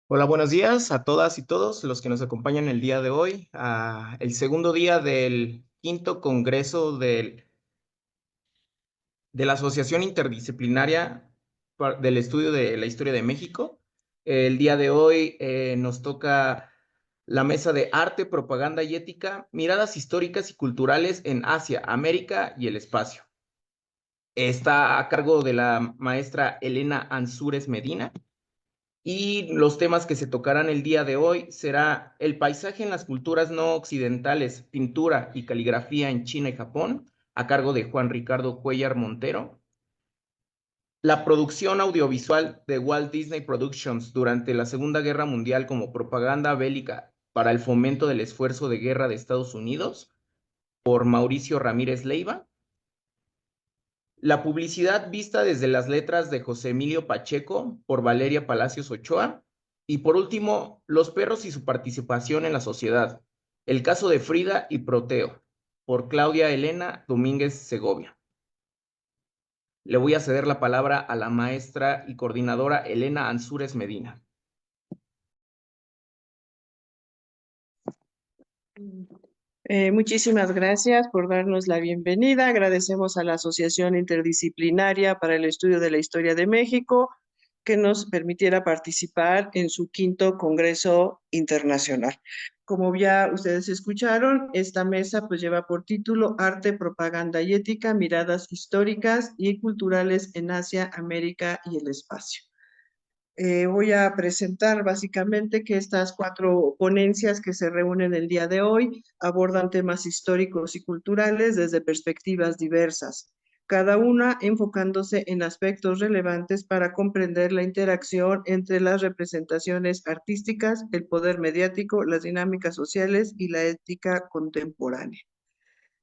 Hola, buenos días a todas y todos los que nos acompañan el día de hoy, a el segundo día del quinto congreso de la Asociación Interdisciplinaria del Estudio de la Historia de México. El día de hoy nos toca la mesa de arte, propaganda y ética, miradas históricas y culturales en Asia, América y el espacio. Está a cargo de la maestra Elena Ansúrez Medina. Y los temas que se tocarán el día de hoy será el paisaje en las culturas no occidentales, pintura y caligrafía en China y Japón, a cargo de Juan Ricardo Cuellar Montero. La producción audiovisual de Walt Disney Productions durante la Segunda Guerra Mundial como propaganda bélica para el fomento del esfuerzo de guerra de Estados Unidos, por Mauricio Ramírez Leiva. La publicidad vista desde las letras de José Emilio Pacheco por Valeria Palacios Ochoa. Y por último, los perros y su participación en la sociedad. El caso de Frida y Proteo por Claudia Elena Domínguez Segovia. Le voy a ceder la palabra a la maestra y coordinadora Elena Ansúrez Medina. Muchísimas gracias por darnos la bienvenida. Agradecemos a la Asociación Interdisciplinaria para el Estudio de la Historia de México que nos permitiera participar en su quinto Congreso Internacional. Como ya ustedes escucharon, esta mesa pues lleva por título Arte, Propaganda y Ética, miradas históricas y culturales en Asia, América y el espacio. Voy a presentar básicamente que estas cuatro ponencias que se reúnen el día de hoy abordan temas históricos y culturales desde perspectivas diversas, cada una enfocándose en aspectos relevantes para comprender la interacción entre las representaciones artísticas, el poder mediático, las dinámicas sociales y la ética contemporánea.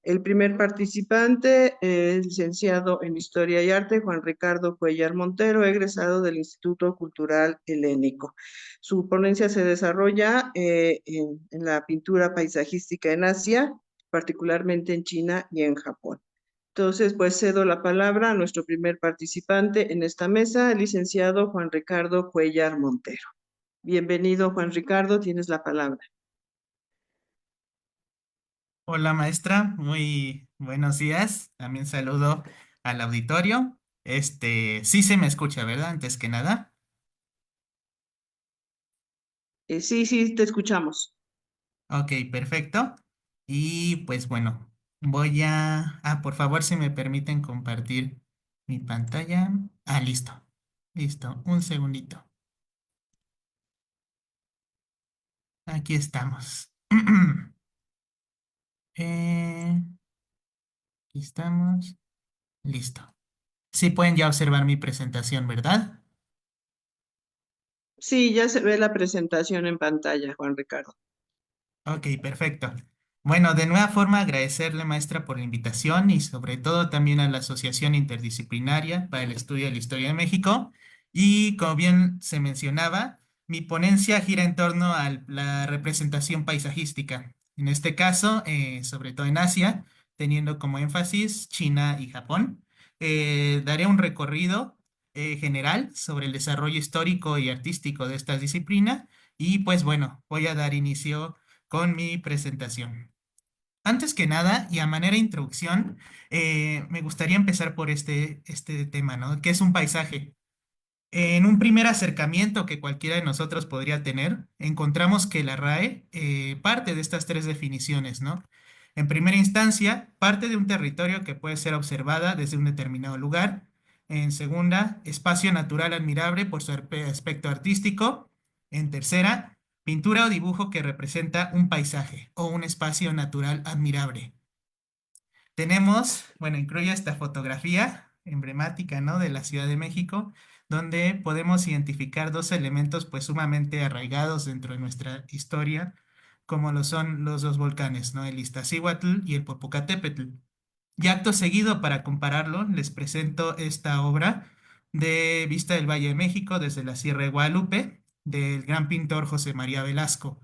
El primer participante es licenciado en Historia y Arte, Juan Ricardo Cuellar Montero, egresado del Instituto Cultural Helénico. Su ponencia se desarrolla en la pintura paisajística en Asia, particularmente en China y en Japón. Entonces, pues cedo la palabra a nuestro primer participante en esta mesa, el licenciado Juan Ricardo Cuellar Montero. Bienvenido, Juan Ricardo, tienes la palabra. Hola maestra, muy buenos días. También saludo al auditorio. Sí se me escucha, ¿verdad? Antes que nada. Sí, te escuchamos. Ok, perfecto. Y pues bueno, por favor, si me permiten compartir mi pantalla. Listo. Listo, un segundito. Aquí estamos. Eh, Aquí estamos. Listo. Sí pueden ya observar mi presentación, ¿verdad? Sí, ya se ve la presentación en pantalla, Juan Ricardo. Ok, perfecto. Bueno, de nueva forma agradecerle, maestra, por la invitación y sobre todo también a la Asociación Interdisciplinaria para el Estudio de la Historia de México. Y como bien se mencionaba, mi ponencia gira en torno a la representación paisajística. En este caso, sobre todo en Asia, teniendo como énfasis China y Japón. Daré un recorrido general sobre el desarrollo histórico y artístico de esta disciplina. Y pues bueno, voy a dar inicio con mi presentación. Antes que nada, y a manera de introducción, me gustaría empezar por este tema, ¿no? ¿Qué es un paisaje? En un primer acercamiento que cualquiera de nosotros podría tener, encontramos que la RAE parte de estas tres definiciones, ¿no? En primera instancia, parte de un territorio que puede ser observada desde un determinado lugar. En segunda, espacio natural admirable por su aspecto artístico. En tercera, pintura o dibujo que representa un paisaje o un espacio natural admirable. Tenemos, bueno, incluye esta fotografía emblemática, ¿no? De la Ciudad de México, donde podemos identificar dos elementos pues sumamente arraigados dentro de nuestra historia, como lo son los dos volcanes, ¿no? El Iztaccíhuatl y el Popocatépetl. Y acto seguido, para compararlo, les presento esta obra de Vista del Valle de México desde la Sierra de Guadalupe, del gran pintor José María Velasco.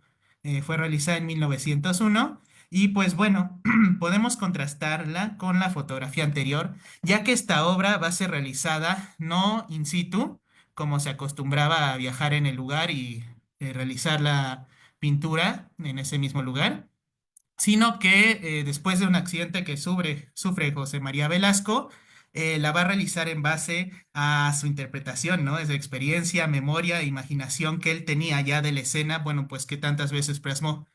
Fue realizada en 1901 y pues bueno, podemos contrastarla con la fotografía anterior, ya que esta obra va a ser realizada no in situ, como se acostumbraba a viajar en el lugar y realizar la pintura en ese mismo lugar, sino que después de un accidente que sufre José María Velasco, la va a realizar en base a su interpretación, ¿no? Es de experiencia, memoria, imaginación que él tenía ya de la escena, bueno, pues que tantas veces plasmó.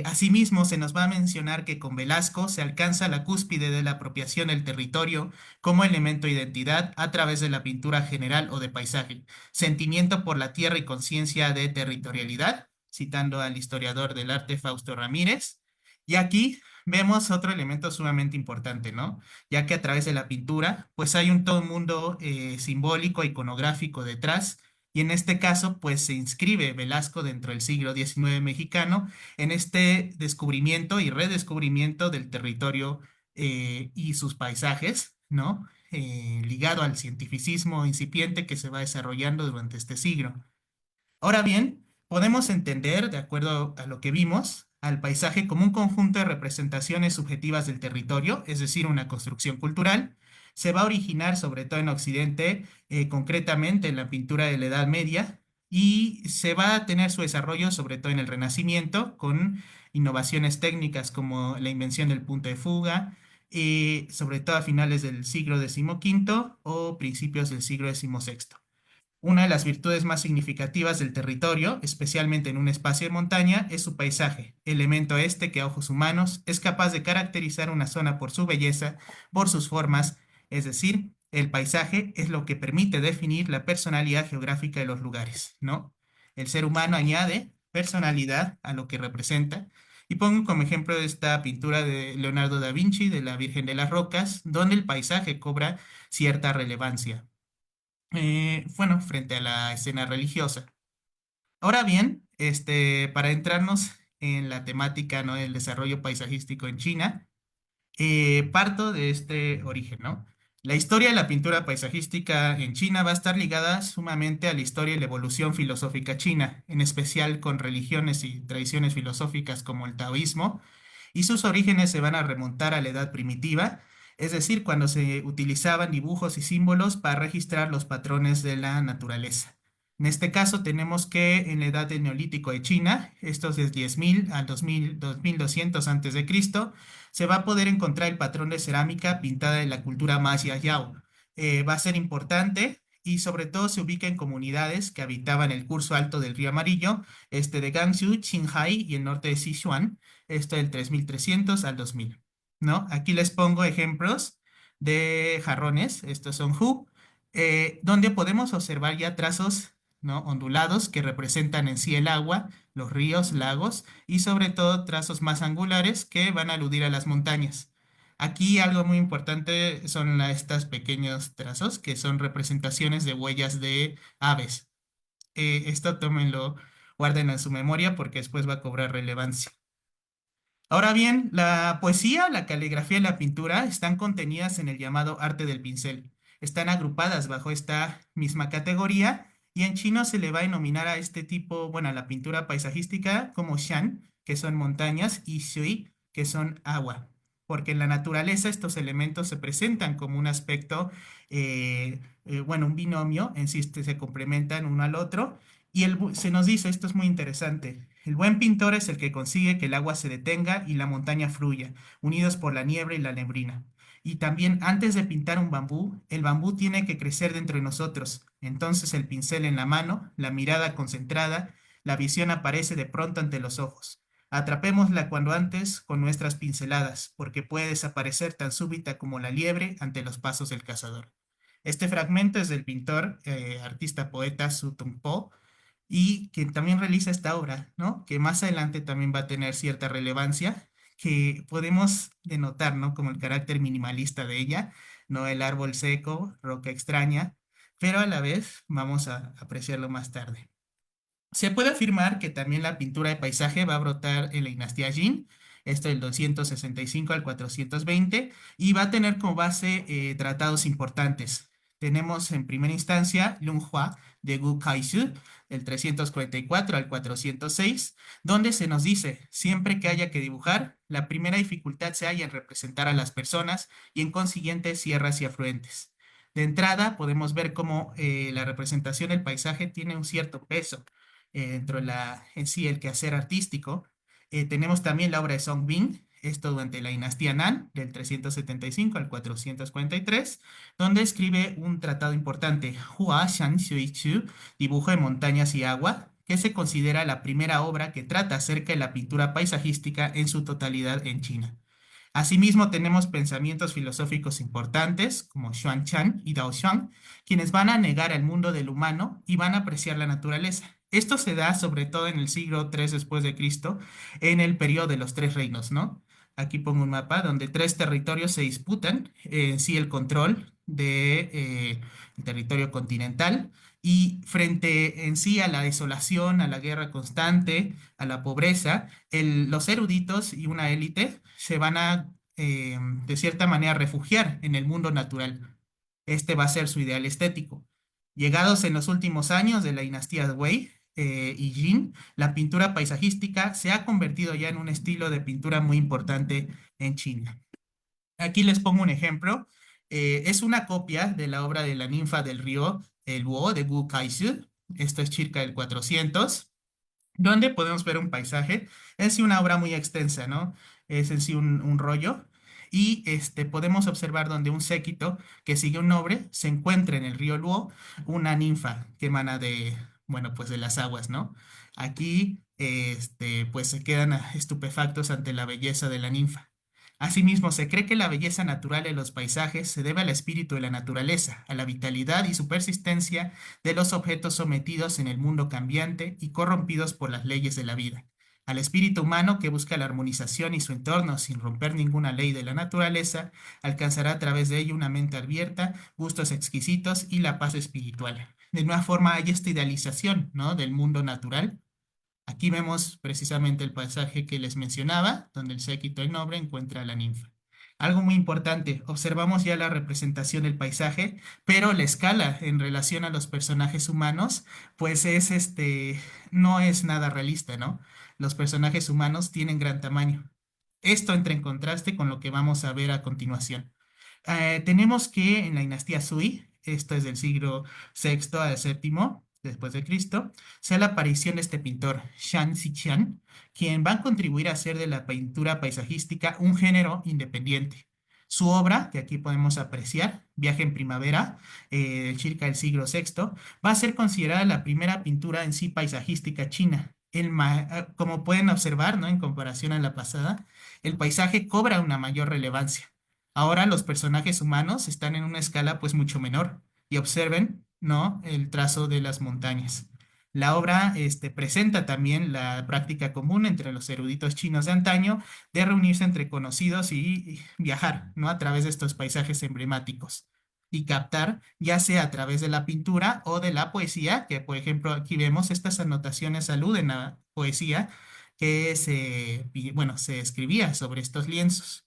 Asimismo, se nos va a mencionar que con Velasco se alcanza la cúspide de la apropiación del territorio como elemento de identidad a través de la pintura general o de paisaje, sentimiento por la tierra y conciencia de territorialidad, citando al historiador del arte Fausto Ramírez. Y aquí vemos otro elemento sumamente importante, ¿no? Ya que a través de la pintura, pues hay todo un mundo simbólico, iconográfico detrás. Y en este caso, pues se inscribe Velasco dentro del siglo XIX mexicano en este descubrimiento y redescubrimiento del territorio y sus paisajes, ¿no? Ligado al cientificismo incipiente que se va desarrollando durante este siglo. Ahora bien, podemos entender, de acuerdo a lo que vimos, al paisaje como un conjunto de representaciones subjetivas del territorio, es decir, una construcción cultural. Se va a originar sobre todo en Occidente, concretamente en la pintura de la Edad Media, y se va a tener su desarrollo sobre todo en el Renacimiento, con innovaciones técnicas como la invención del punto de fuga, sobre todo a finales del siglo XV o principios del siglo XVI. Una de las virtudes más significativas del territorio, especialmente en un espacio de montaña, es su paisaje, elemento este que a ojos humanos es capaz de caracterizar una zona por su belleza, por sus formas, es decir, el paisaje es lo que permite definir la personalidad geográfica de los lugares, ¿no? El ser humano añade personalidad a lo que representa, y pongo como ejemplo esta pintura de Leonardo da Vinci de la Virgen de las Rocas, donde el paisaje cobra cierta relevancia bueno, frente a la escena religiosa. Ahora bien, para entrarnos en la temática, ¿no? Del desarrollo paisajístico en China, parto de este origen, ¿no? La historia de la pintura paisajística en China va a estar ligada sumamente a la historia y la evolución filosófica china, en especial con religiones y tradiciones filosóficas como el taoísmo, y sus orígenes se van a remontar a la edad primitiva, es decir, cuando se utilizaban dibujos y símbolos para registrar los patrones de la naturaleza. En este caso tenemos que en la edad del Neolítico de China, estos de 10.000 al 2000, 2200 antes de Cristo, se va a poder encontrar el patrón de cerámica pintada de la cultura maya Yao. Va a ser importante y sobre todo se ubica en comunidades que habitaban el curso alto del río Amarillo, de Gansu, Qinghai y el norte de Sichuan, esto del 3300 al 2000, ¿no? Aquí les pongo ejemplos de jarrones, estos son Hu, donde podemos observar ya trazos, ¿no? Ondulados que representan en sí el agua, los ríos, lagos y sobre todo trazos más angulares que van a aludir a las montañas. Aquí algo muy importante son estos pequeños trazos que son representaciones de huellas de aves. Esto tómenlo, guarden en su memoria porque después va a cobrar relevancia. Ahora bien, la poesía, la caligrafía y la pintura están contenidas en el llamado arte del pincel. Están agrupadas bajo esta misma categoría y en chino se le va a denominar a este tipo, bueno, a la pintura paisajística como shan, que son montañas, y shui, que son agua. Porque en la naturaleza estos elementos se presentan como un aspecto, bueno, un binomio, en sí se complementan uno al otro. Y se nos dice, esto es muy interesante, el buen pintor es el que consigue que el agua se detenga y la montaña fluya, unidos por la niebla y la neblina. Y también antes de pintar un bambú, el bambú tiene que crecer dentro de nosotros. Entonces el pincel en la mano, la mirada concentrada, la visión aparece de pronto ante los ojos. Atrapémosla cuando antes con nuestras pinceladas, porque puede desaparecer tan súbita como la liebre ante los pasos del cazador. Este fragmento es del pintor, artista poeta Su Tongpo, y que también realiza esta obra, ¿no? Que más adelante también va a tener cierta relevancia, que podemos denotar, ¿no? Como el carácter minimalista de ella, ¿no? El árbol seco, roca extraña, pero a la vez vamos a apreciarlo más tarde. Se puede afirmar que también la pintura de paisaje va a brotar en la dinastía Jin, esto del 265 al 420, y va a tener como base tratados importantes. Tenemos en primera instancia Lunghua de Gu Kaishu, del 344 al 406, donde se nos dice, siempre que haya que dibujar, la primera dificultad se halla en representar a las personas y en consiguiente sierras y afluentes. De entrada podemos ver cómo la representación del paisaje tiene un cierto peso, dentro de en sí el quehacer artístico. Tenemos también la obra de Song Bin, esto durante la dinastía Nan, del 375 al 443, donde escribe un tratado importante, Hua Shan Shui Chu, Dibujo de montañas y agua, que se considera la primera obra que trata acerca de la pintura paisajística en su totalidad en China. Asimismo, tenemos pensamientos filosóficos importantes como Xuan Chan y Dao Xuan, quienes van a negar el mundo del humano y van a apreciar la naturaleza. Esto se da sobre todo en el siglo III después de Cristo, en el periodo de los tres reinos, ¿no? Aquí pongo un mapa donde tres territorios se disputan en sí el control de, el territorio continental y frente en sí a la desolación, a la guerra constante, a la pobreza, los eruditos y una élite se van a, de cierta manera, refugiar en el mundo natural. Este va a ser su ideal estético. Llegados en los últimos años de la dinastía Wei y Jin, la pintura paisajística se ha convertido ya en un estilo de pintura muy importante en China. Aquí les pongo un ejemplo. Es una copia de la obra de la ninfa del río El Luo de Wu Kaixu. Esto es circa del 400 donde podemos ver un paisaje. Es sí una obra muy extensa, ¿no? Es en sí un rollo. Y podemos observar donde un séquito que sigue un noble se encuentra en el río Luo, una ninfa que emana de, bueno, pues de las aguas, ¿no? Aquí, pues se quedan estupefactos ante la belleza de la ninfa. Asimismo, se cree que la belleza natural de los paisajes se debe al espíritu de la naturaleza, a la vitalidad y su persistencia de los objetos sometidos en el mundo cambiante y corrompidos por las leyes de la vida, al espíritu humano que busca la armonización y su entorno sin romper ninguna ley de la naturaleza, alcanzará a través de ello una mente abierta, gustos exquisitos y la paz espiritual. De una forma hay esta idealización, ¿no?, del mundo natural. Aquí vemos precisamente el pasaje que les mencionaba, donde el séquito del noble encuentra a la ninfa. Algo muy importante, observamos ya la representación del paisaje, pero la escala en relación a los personajes humanos, pues no es nada realista, ¿no? Los personajes humanos tienen gran tamaño. Esto entra en contraste con lo que vamos a ver a continuación. Tenemos que en la dinastía Sui, esto es del siglo VI al VII después de Cristo, sea la aparición de este pintor, Shan Xiqian, quien va a contribuir a hacer de la pintura paisajística un género independiente. Su obra, que aquí podemos apreciar, Viaje en Primavera, circa del siglo VI, va a ser considerada la primera pintura en sí paisajística china. Como pueden observar, ¿no?, en comparación a la pasada, el paisaje cobra una mayor relevancia. Ahora los personajes humanos están en una escala pues mucho menor y observen, ¿no?, el trazo de las montañas. La obra presenta también la práctica común entre los eruditos chinos de antaño de reunirse entre conocidos y viajar, ¿no?, a través de estos paisajes emblemáticos y captar, ya sea a través de la pintura o de la poesía, que por ejemplo aquí vemos estas anotaciones aluden a poesía que bueno, se escribía sobre estos lienzos.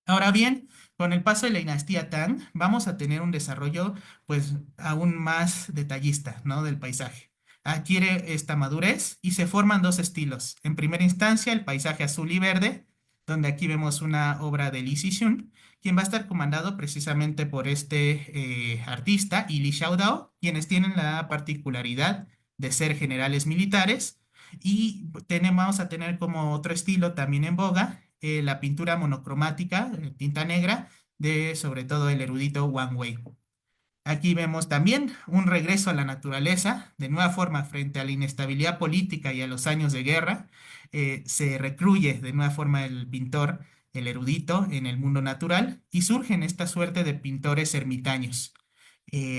Ahora bien, con el paso de la dinastía Tang, vamos a tener un desarrollo pues aún más detallista, ¿no?, del paisaje. Adquiere esta madurez y se forman dos estilos. En primera instancia, el paisaje azul y verde, donde aquí vemos una obra de Li Xixun, quien va a estar comandado precisamente por este artista, y Li Xiaodao, quienes tienen la particularidad de ser generales militares. Y vamos a tener como otro estilo también en boga, la pintura monocromática, tinta negra, de sobre todo el erudito Wang Wei. Aquí vemos también un regreso a la naturaleza, de nueva forma frente a la inestabilidad política y a los años de guerra. Se recluye de nueva forma el pintor, el erudito, en el mundo natural y surgen esta suerte de pintores ermitaños.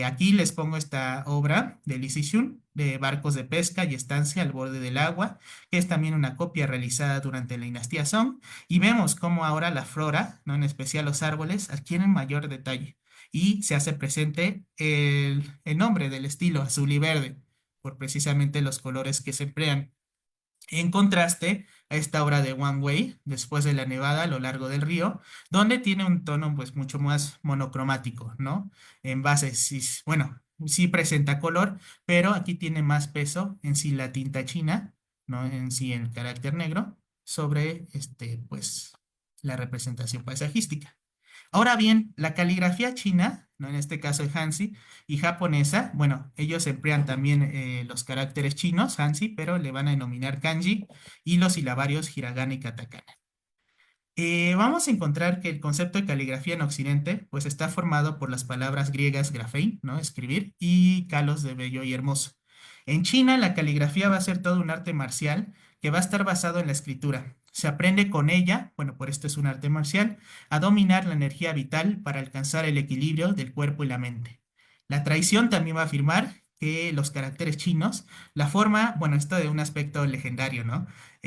Aquí les pongo esta obra de Li Xixun, de barcos de pesca y estancia al borde del agua, que es también una copia realizada durante la dinastía Song, y vemos cómo ahora la flora, ¿no?, en especial los árboles, adquieren mayor detalle, y se hace presente el nombre del estilo azul y verde, por precisamente los colores que se emplean. En contraste a esta obra de Wang Wei, Después de la nevada a lo largo del río, donde tiene un tono pues mucho más monocromático, ¿no? En base, sí, bueno, sí presenta color, pero aquí tiene más peso en sí la tinta china, ¿no?, en sí el carácter negro, sobre pues la representación paisajística. Ahora bien, la caligrafía china ¿no? En este caso el Hanzi, y japonesa, bueno, ellos emplean también los caracteres chinos, Hanzi, pero le van a denominar kanji, y los silabarios hiragana y katakana. Vamos a encontrar que el concepto de caligrafía en Occidente, pues está formado por las palabras griegas graphein, ¿no? Escribir, y kalos de bello y hermoso. En China, la caligrafía va a ser todo un arte marcial que va a estar basado en la escritura. Se aprende con ella, bueno, por esto es un arte marcial, a dominar la energía vital para alcanzar el equilibrio del cuerpo y la mente. La tradición también va a afirmar que los caracteres chinos, la forma, bueno, esto de un aspecto legendario, ¿no?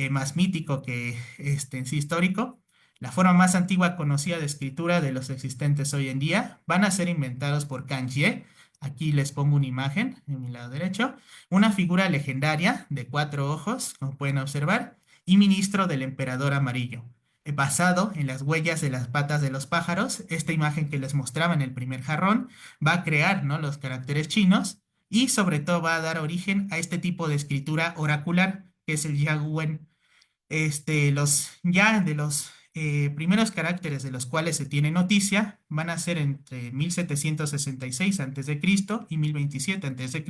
Más mítico que en sí histórico, la forma más antigua conocida de escritura de los existentes hoy en día van a ser inventados por Kanji. Aquí les pongo una imagen en mi lado derecho, una figura legendaria de 4 ojos, como pueden observar, y ministro del emperador amarillo. Basado en las huellas de las patas de los pájaros, esta imagen que les mostraba en el primer jarrón va a crear, ¿no?, los caracteres chinos y sobre todo va a dar origen a este tipo de escritura oracular, que es el Yagüen. Los ya de los primeros caracteres de los cuales se tiene noticia van a ser entre 1766 a.C. y 1027 a.C.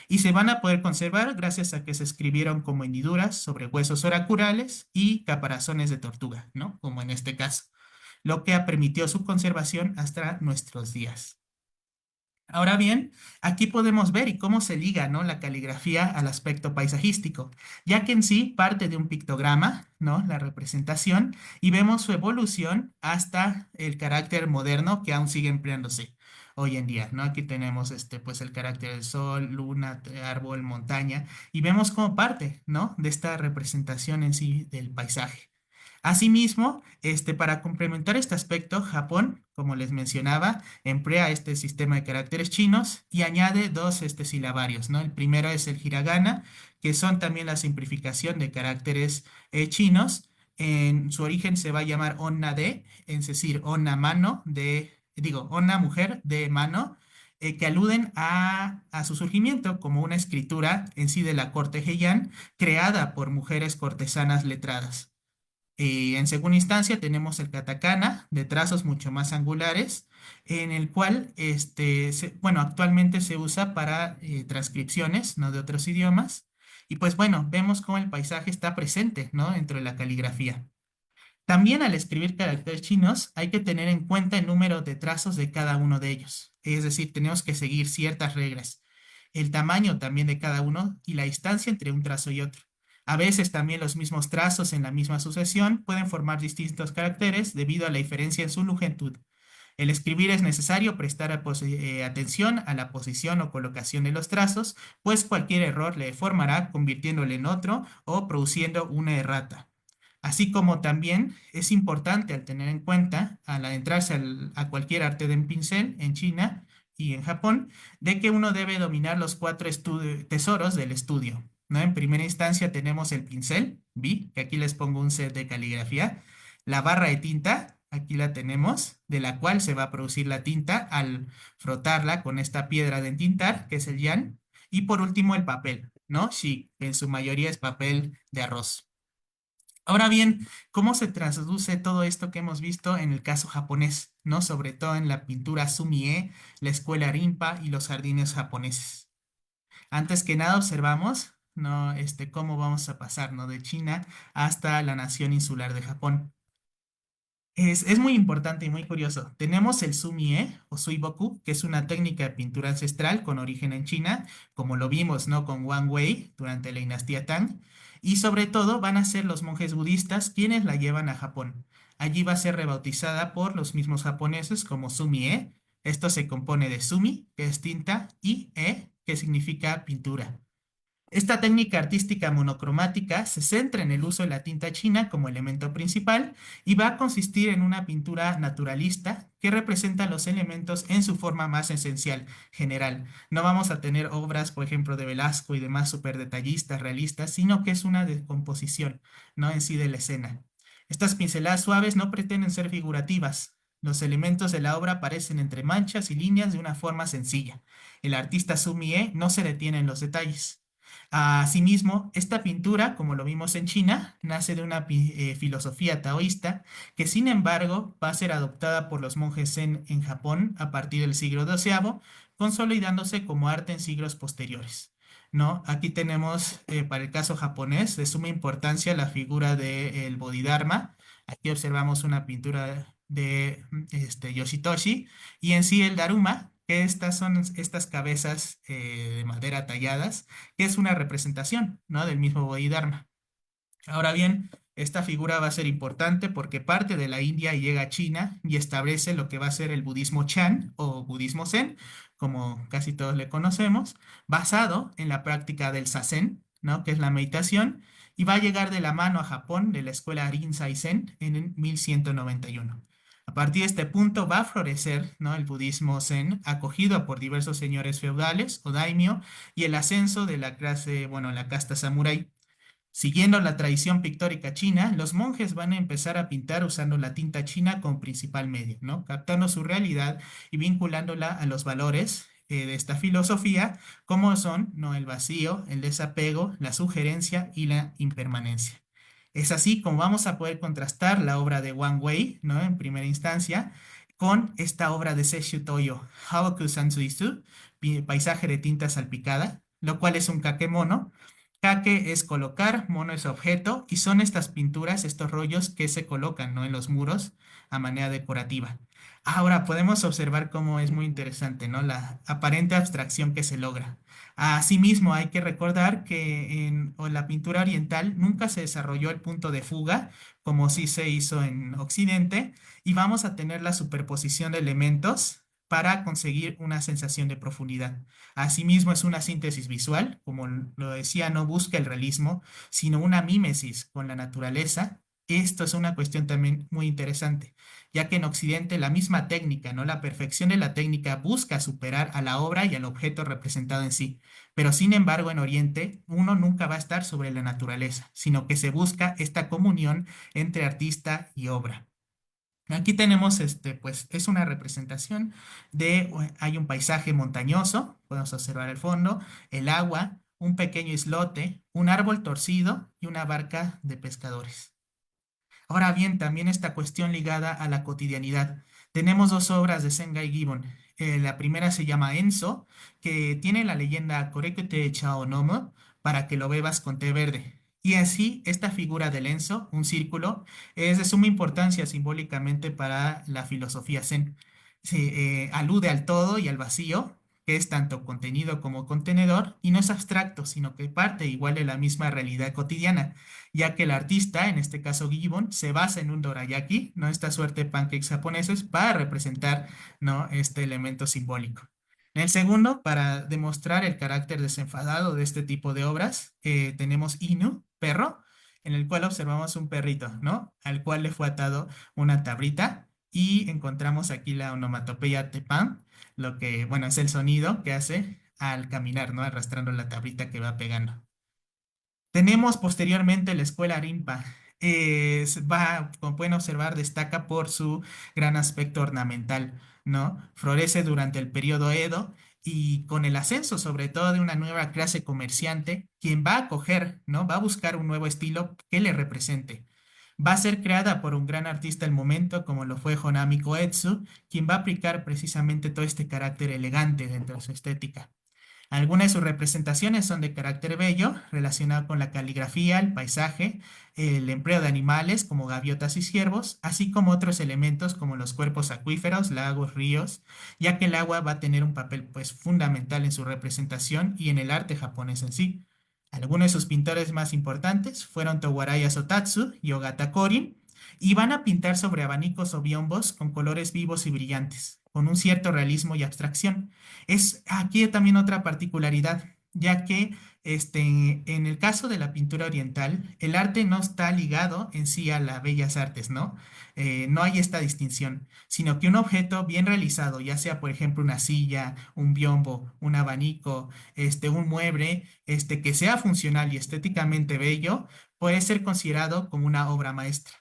y se van a poder conservar gracias a que se escribieron como hendiduras sobre huesos oraculares y caparazones de tortuga, ¿no? Como en este caso, lo que ha permitido su conservación hasta nuestros días. Ahora bien, aquí podemos ver y cómo se liga, ¿no?, la caligrafía al aspecto paisajístico, ya que en sí parte de un pictograma, ¿no?, la representación, y vemos su evolución hasta el carácter moderno que aún sigue empleándose hoy en día, ¿no? Aquí tenemos pues el carácter del sol, luna, árbol, montaña, y vemos como parte, ¿no?, de esta representación en sí del paisaje. Asimismo, para complementar este aspecto, Japón, como les mencionaba, emplea este sistema de caracteres chinos y añade dos silabarios, ¿no? El primero es el hiragana, que son también la simplificación de caracteres chinos. En su origen se va a llamar onna de, es decir, onna mano de, digo, onna mujer de mano, que aluden a su surgimiento como una escritura en sí de la corte Heian, creada por mujeres cortesanas letradas. En segunda instancia tenemos el katakana de trazos mucho más angulares, en el cual, bueno, actualmente se usa para transcripciones, ¿no?, de otros idiomas. Y pues bueno, vemos cómo el paisaje está presente, ¿no?, dentro de la caligrafía. También al escribir caracteres chinos hay que tener en cuenta el número de trazos de cada uno de ellos. Es decir, tenemos que seguir ciertas reglas. El tamaño también de cada uno y la distancia entre un trazo y otro. A veces también los mismos trazos en la misma sucesión pueden formar distintos caracteres debido a la diferencia en su longitud. El escribir es necesario prestar atención a la posición o colocación de los trazos, pues cualquier error le deformará convirtiéndole en otro o produciendo una errata. Así como también es importante al tener en cuenta, al adentrarse a cualquier arte de pincel en China y en Japón, de que uno debe dominar los 4 tesoros del estudio, ¿no? En primera instancia tenemos el pincel, B, que aquí les pongo un set de caligrafía, la barra de tinta, aquí la tenemos, de la cual se va a producir la tinta al frotarla con esta piedra de entintar, que es el yan, y por último el papel, ¿no? Sí, en su mayoría es papel de arroz. Ahora bien, ¿cómo se traduce todo esto que hemos visto en el caso japonés, ¿no? Sobre todo en la pintura Sumie, la escuela Rinpa y los jardines japoneses. Antes que nada observamos, ¿no?, cómo vamos a pasar, ¿no?, de China hasta la nación insular de Japón. Es muy importante y muy curioso. Tenemos el Sumie o Suiboku, que es una técnica de pintura ancestral con origen en China, como lo vimos, ¿no?, con Wang Wei durante la dinastía Tang, y sobre todo van a ser los monjes budistas quienes la llevan a Japón. Allí va a ser rebautizada por los mismos japoneses como Sumie. Esto se compone de Sumi, que es tinta, y que significa pintura. Esta técnica artística monocromática se centra en el uso de la tinta china como elemento principal y va a consistir en una pintura naturalista que representa los elementos en su forma más esencial, general. No vamos a tener obras, por ejemplo, de Velasco y demás súper detallistas, realistas, sino que es una decomposición, ¿no?, en sí de la escena. Estas pinceladas suaves no pretenden ser figurativas. Los elementos de la obra aparecen entre manchas y líneas de una forma sencilla. El artista Sumie no se detiene en los detalles. Asimismo, esta pintura, como lo vimos en China, nace de una filosofía taoísta que, sin embargo, va a ser adoptada por los monjes Zen en Japón a partir del siglo XII, consolidándose como arte en siglos posteriores. ¿No? Aquí tenemos, para el caso japonés, de suma importancia la figura del Bodhidharma. Aquí observamos una pintura de Yoshitoshi y en sí el Daruma, que estas son estas cabezas de madera talladas, que es una representación, ¿no? Del mismo Bodhidharma. Ahora bien, esta figura va a ser importante porque parte de la India y llega a China y establece lo que va a ser el budismo Chan o budismo Zen, como casi todos le conocemos, basado en la práctica del Zazen, ¿no? Que es la meditación, y va a llegar de la mano a Japón de la escuela Rinzai Zen en el 1191. A partir de este punto va a florecer, ¿no? El budismo Zen, acogido por diversos señores feudales o daimyo, y el ascenso de la clase, bueno, la casta samurái. Siguiendo la tradición pictórica china, los monjes van a empezar a pintar usando la tinta china como principal medio, ¿no? Captando su realidad y vinculándola a los valores de esta filosofía, como son, ¿no? El vacío, el desapego, la sugerencia y la impermanencia. Es así como vamos a poder contrastar la obra de Wang Wei, ¿no? En primera instancia, con esta obra de Sesshu Toyo, Haoku Sansuisu, paisaje de tinta salpicada, lo cual es un kakemono. Kake es colocar, mono es objeto, y son estas pinturas, estos rollos que se colocan, ¿no? En los muros a manera decorativa. Ahora podemos observar cómo es muy interesante, ¿no? La aparente abstracción que se logra. Asimismo, hay que recordar que en la pintura oriental nunca se desarrolló el punto de fuga, como sí se hizo en Occidente, y vamos a tener la superposición de elementos para conseguir una sensación de profundidad. Asimismo, es una síntesis visual, como lo decía, no busca el realismo, sino una mímesis con la naturaleza. Esto es una cuestión también muy interesante, ya que en Occidente la misma técnica, ¿no? La perfección de la técnica busca superar a la obra y al objeto representado en sí. Pero sin embargo, en Oriente, uno nunca va a estar sobre la naturaleza, sino que se busca esta comunión entre artista y obra. Aquí tenemos, pues es una representación hay un paisaje montañoso, podemos observar el fondo, el agua, un pequeño islote, un árbol torcido y una barca de pescadores. Ahora bien, también esta cuestión ligada a la cotidianidad. Tenemos dos obras de Sengai Gibbon. La primera se llama Enso, que tiene la leyenda Korekute Chao Nomo, para que lo bebas con té verde. Y así, esta figura del Enso, un círculo, es de suma importancia simbólicamente para la filosofía Zen. Alude al todo y al vacío, que es tanto contenido como contenedor, y no es abstracto, sino que parte igual de la misma realidad cotidiana, ya que el artista, en este caso Gibbon, se basa en un dorayaki, ¿no? Esta suerte de pancakes japoneses, para representar, ¿no? Este elemento simbólico. En el segundo, para demostrar el carácter desenfadado de este tipo de obras, tenemos Inu, perro, en el cual observamos un perrito, ¿no? Al cual le fue atado una tablita y encontramos aquí la onomatopeya tepan, lo que, bueno, es el sonido que hace al caminar, ¿no? Arrastrando la tablita que va pegando. Tenemos posteriormente la escuela Rinpa. Como pueden observar, destaca por su gran aspecto ornamental, ¿no? Florece durante el periodo Edo y con el ascenso, sobre todo, de una nueva clase comerciante, quien va a acoger, ¿no? Va a buscar un nuevo estilo que le represente. Va a ser creada por un gran artista del momento, como lo fue Honami Koetsu, quien va a aplicar precisamente todo este carácter elegante dentro de su estética. Algunas de sus representaciones son de carácter bello, relacionado con la caligrafía, el paisaje, el empleo de animales como gaviotas y ciervos, así como otros elementos como los cuerpos acuíferos, lagos, ríos, ya que el agua va a tener un papel pues fundamental en su representación y en el arte japonés en sí. Algunos de sus pintores más importantes fueron Towaraya Sotatsu y Ogata Korin, y van a pintar sobre abanicos o biombos con colores vivos y brillantes, con un cierto realismo y abstracción. Es aquí también otra particularidad, ya que en el caso de la pintura oriental, el arte no está ligado en sí a las bellas artes, ¿no? No hay esta distinción, sino que un objeto bien realizado, ya sea por ejemplo una silla, un biombo, un abanico, un mueble, que sea funcional y estéticamente bello, puede ser considerado como una obra maestra.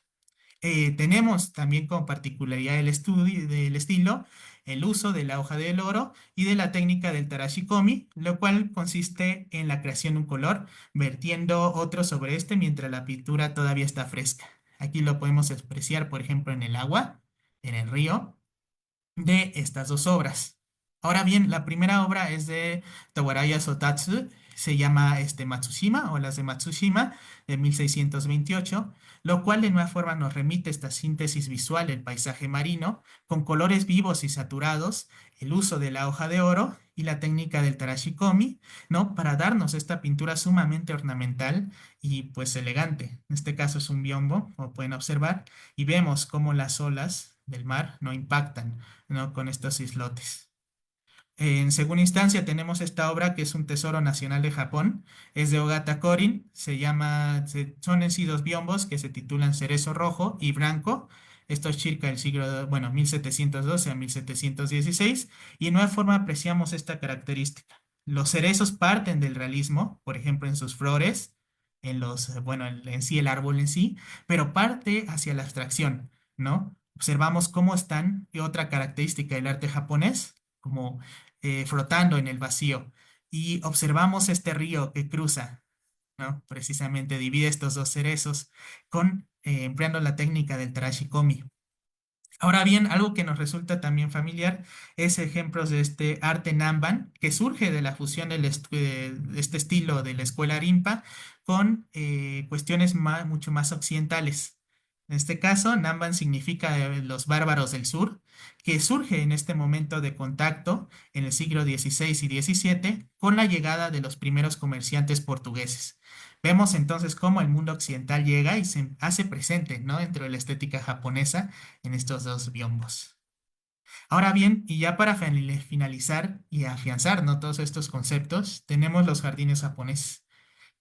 Tenemos también como particularidad del estudio del estilo el uso de la hoja del oro y de la técnica del tarashikomi, lo cual consiste en la creación de un color, vertiendo otro sobre este mientras la pintura todavía está fresca. Aquí lo podemos apreciar, por ejemplo, en el agua, en el río, de estas dos obras. Ahora bien, la primera obra es de Tawaraya Sotatsu, se llama Matsushima o las de Matsushima de 1628, lo cual de nueva forma nos remite esta síntesis visual del paisaje marino con colores vivos y saturados, el uso de la hoja de oro y la técnica del tarashikomi, ¿no? Para darnos esta pintura sumamente ornamental y pues elegante. En este caso es un biombo, como pueden observar, y vemos cómo las olas del mar no impactan, ¿no? Con estos islotes. En segunda instancia tenemos esta obra que es un tesoro nacional de Japón, es de Ogata Korin, son en sí dos biombos que se titulan Cerezo Rojo y Blanco, esto es circa del siglo, bueno, 1712 a 1716, y en nueva forma apreciamos esta característica. Los cerezos parten del realismo, por ejemplo, en sus flores, bueno, en sí el árbol en sí, pero parte hacia la abstracción, ¿no? Observamos cómo están, y otra característica del arte japonés, como flotando en el vacío. Y observamos este río que cruza, ¿no? Precisamente divide estos dos cerezos empleando la técnica del tarashikomi. Ahora bien, algo que nos resulta también familiar es ejemplos de este arte Namban, que surge de la fusión de este estilo de la escuela Rimpa con cuestiones mucho más occidentales. En este caso, Namban significa los bárbaros del sur, que surge en este momento de contacto en el siglo XVI y XVII con la llegada de los primeros comerciantes portugueses. Vemos entonces cómo el mundo occidental llega y se hace presente, ¿no? Dentro de la estética japonesa en estos dos biombos. Ahora bien, y ya para finalizar y afianzar, ¿no? Todos estos conceptos, tenemos los jardines japoneses.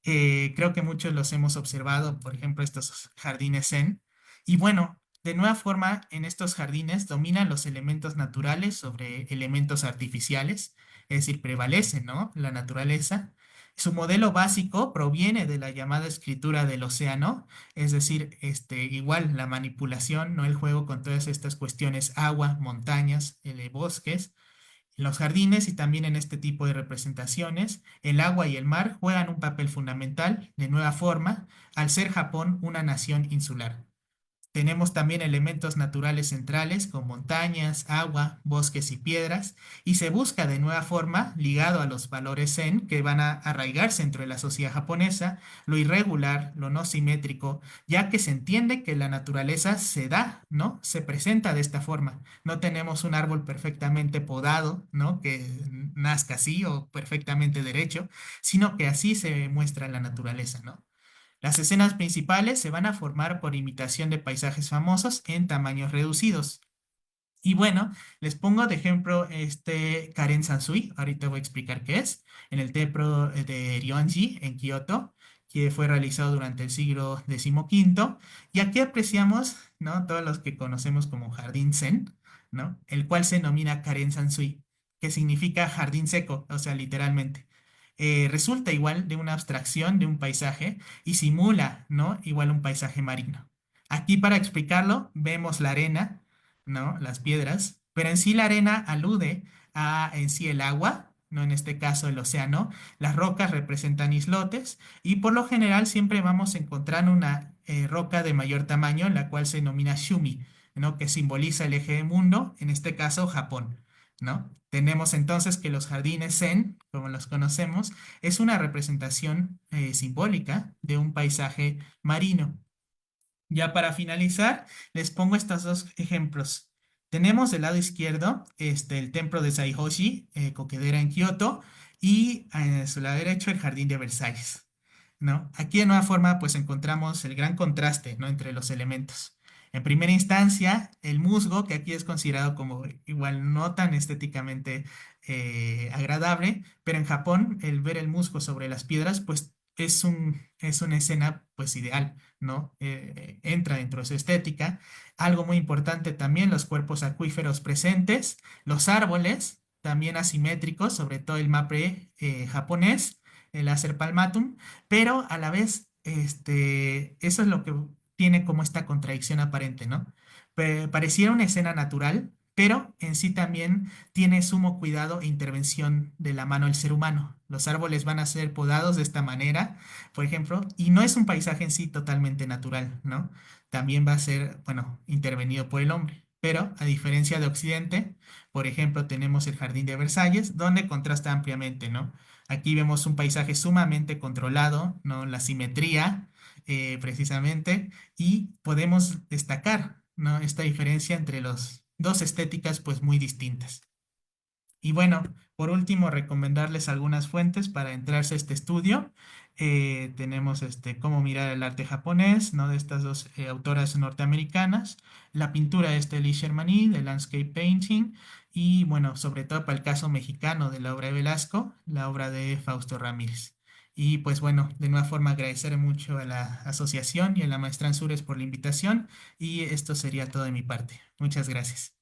Creo que muchos los hemos observado, por ejemplo, estos jardines zen. Y bueno, de nueva forma, en estos jardines dominan los elementos naturales sobre elementos artificiales, es decir, prevalece, ¿no? La naturaleza. Su modelo básico proviene de la llamada escritura del océano, es decir, igual la manipulación, ¿no? El juego con todas estas cuestiones, agua, montañas, bosques. En los jardines y también en este tipo de representaciones, el agua y el mar juegan un papel fundamental de nueva forma al ser Japón una nación insular. Tenemos también elementos naturales centrales con montañas, agua, bosques y piedras, y se busca de nueva forma, ligado a los valores zen que van a arraigarse dentro de la sociedad japonesa, lo irregular, lo no simétrico, ya que se entiende que la naturaleza se da, ¿no? Se presenta de esta forma. No tenemos un árbol perfectamente podado, ¿no? Que nazca así o perfectamente derecho, sino que así se muestra la naturaleza, ¿no? Las escenas principales se van a formar por imitación de paisajes famosos en tamaños reducidos. Y bueno, les pongo de ejemplo Karen Sansui, ahorita voy a explicar qué es, en el templo de Ryonji en Kioto, que fue realizado durante el siglo XV. Y aquí apreciamos, ¿no? Todos los que conocemos como Jardín Zen, ¿no? El cual se denomina Karen Sansui, que significa jardín seco, o sea, literalmente. Resulta igual de una abstracción de un paisaje y simula, ¿no? Igual un paisaje marino. Aquí para explicarlo vemos la arena, ¿no? Las piedras, pero en sí la arena alude a en sí el agua, ¿no? En este caso el océano. Las rocas representan islotes y por lo general siempre vamos a encontrar una roca de mayor tamaño, la cual se denomina Shumi, ¿no? Que simboliza el eje del mundo, en este caso Japón, ¿no? Tenemos entonces que los jardines zen, como los conocemos, es una representación simbólica de un paisaje marino. Ya para finalizar, les pongo estos dos ejemplos. Tenemos del lado izquierdo el templo de Saihoshi, Kokedera en Kioto, y a su lado derecho el jardín de Versalles, ¿no? Aquí de nueva forma pues encontramos el gran contraste, ¿no? Entre los elementos. En primera instancia, el musgo, que aquí es considerado como igual no tan estéticamente agradable, pero en Japón el ver el musgo sobre las piedras pues es una escena pues ideal, ¿no? Entra dentro de su estética. Algo muy importante también, los cuerpos acuíferos presentes, los árboles, también asimétricos, sobre todo el mapre japonés, el Acer palmatum, pero a la vez, eso es lo que tiene como esta contradicción aparente, ¿no? Pareciera una escena natural, pero en sí también tiene sumo cuidado e intervención de la mano del ser humano. Los árboles van a ser podados de esta manera, por ejemplo, y no es un paisaje en sí totalmente natural, ¿no? También va a ser, bueno, intervenido por el hombre. Pero a diferencia de Occidente, por ejemplo, tenemos el Jardín de Versalles, donde contrasta ampliamente, ¿no? Aquí vemos un paisaje sumamente controlado, ¿no? La simetría, precisamente, y podemos destacar, ¿no? Esta diferencia entre los dos estéticas, pues muy distintas. Y bueno, por último, recomendarles algunas fuentes para entrarse a este estudio. Tenemos Cómo mirar el arte japonés, ¿no? De estas dos autoras norteamericanas. La pintura de Lee Shermani, de Landscape Painting. Y bueno, sobre todo para el caso mexicano de la obra de Velasco, la obra de Fausto Ramírez. Y pues bueno, de nueva forma agradecer mucho a la asociación y a la maestra Ansures por la invitación. Y esto sería todo de mi parte. Muchas gracias.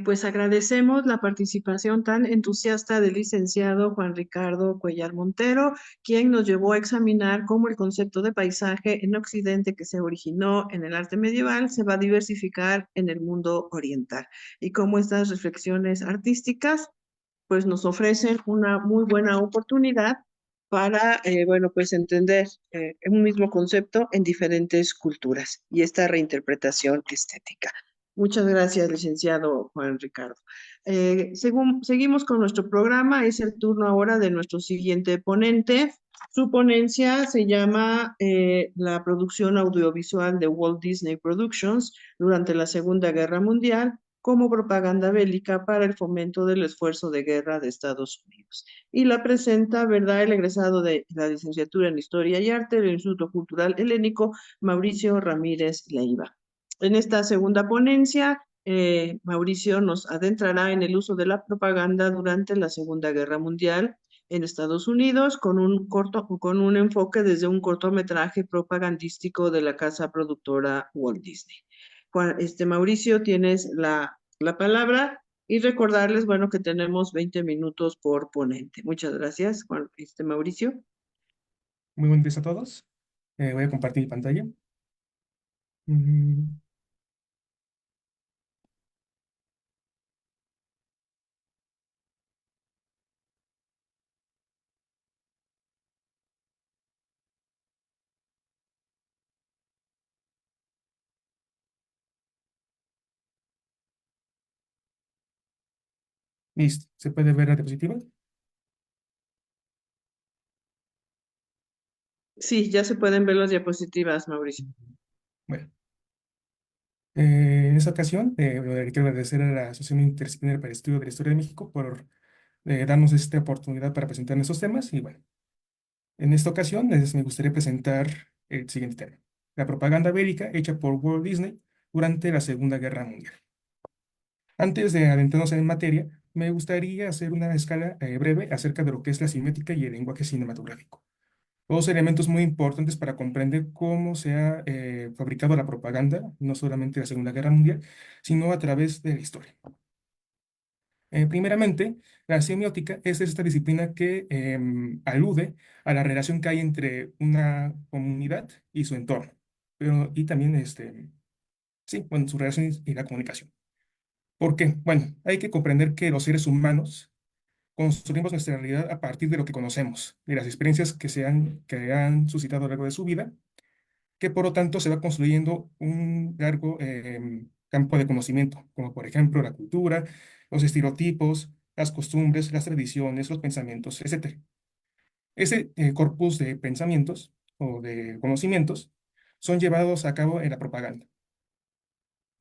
Pues agradecemos la participación tan entusiasta del licenciado Juan Ricardo Cuellar Montero, quien nos llevó a examinar cómo el concepto de paisaje en Occidente que se originó en el arte medieval se va a diversificar en el mundo oriental y cómo estas reflexiones artísticas pues nos ofrecen una muy buena oportunidad para, bueno, pues entender un mismo concepto en diferentes culturas y esta reinterpretación estética. Muchas gracias, licenciado Juan Ricardo. Seguimos con nuestro programa. Es el turno ahora de nuestro siguiente ponente. Su ponencia se llama La producción audiovisual de Walt Disney Productions durante la Segunda Guerra Mundial como propaganda bélica para el fomento del esfuerzo de guerra de Estados Unidos. Y la presenta, ¿verdad?, el egresado de la licenciatura en Historia y Arte del Instituto Cultural Helénico, Mauricio Ramírez Leiva. En esta segunda ponencia, Mauricio nos adentrará en el uso de la propaganda durante la Segunda Guerra Mundial en Estados Unidos con un enfoque desde un cortometraje propagandístico de la casa productora Walt Disney. Mauricio, tienes la palabra y recordarles, bueno, que tenemos 20 minutos por ponente. Muchas gracias, Mauricio. Muy buenos días a todos. Voy a compartir mi pantalla. Mm, Listo. ¿Se puede ver la diapositiva? Sí, ya se pueden ver las diapositivas, Mauricio. Bueno, en esta ocasión quiero agradecer a la Asociación Interdisciplinaria para el Estudio de la Historia de México por darnos esta oportunidad para presentar estos temas. Y bueno, en esta ocasión me gustaría presentar el siguiente tema: la propaganda bélica hecha por Walt Disney durante la Segunda Guerra Mundial. Antes de adentrarnos en materia, me gustaría hacer una escala breve acerca de lo que es la simétrica y el lenguaje cinematográfico. Dos elementos muy importantes para comprender cómo se ha fabricado la propaganda, no solamente en la Segunda Guerra Mundial, sino a través de la historia. Primeramente, la semiótica es esta disciplina que alude a la relación que hay entre una comunidad y su entorno, y también, sí, bueno, su relación y la comunicación. ¿Por qué? Bueno, hay que comprender que los seres humanos construimos nuestra realidad a partir de lo que conocemos, de las experiencias que han suscitado a lo largo de su vida, que por lo tanto se va construyendo un largo campo de conocimiento, como por ejemplo la cultura, los estereotipos, las costumbres, las tradiciones, los pensamientos, etcétera. Ese corpus de pensamientos o de conocimientos son llevados a cabo en la propaganda.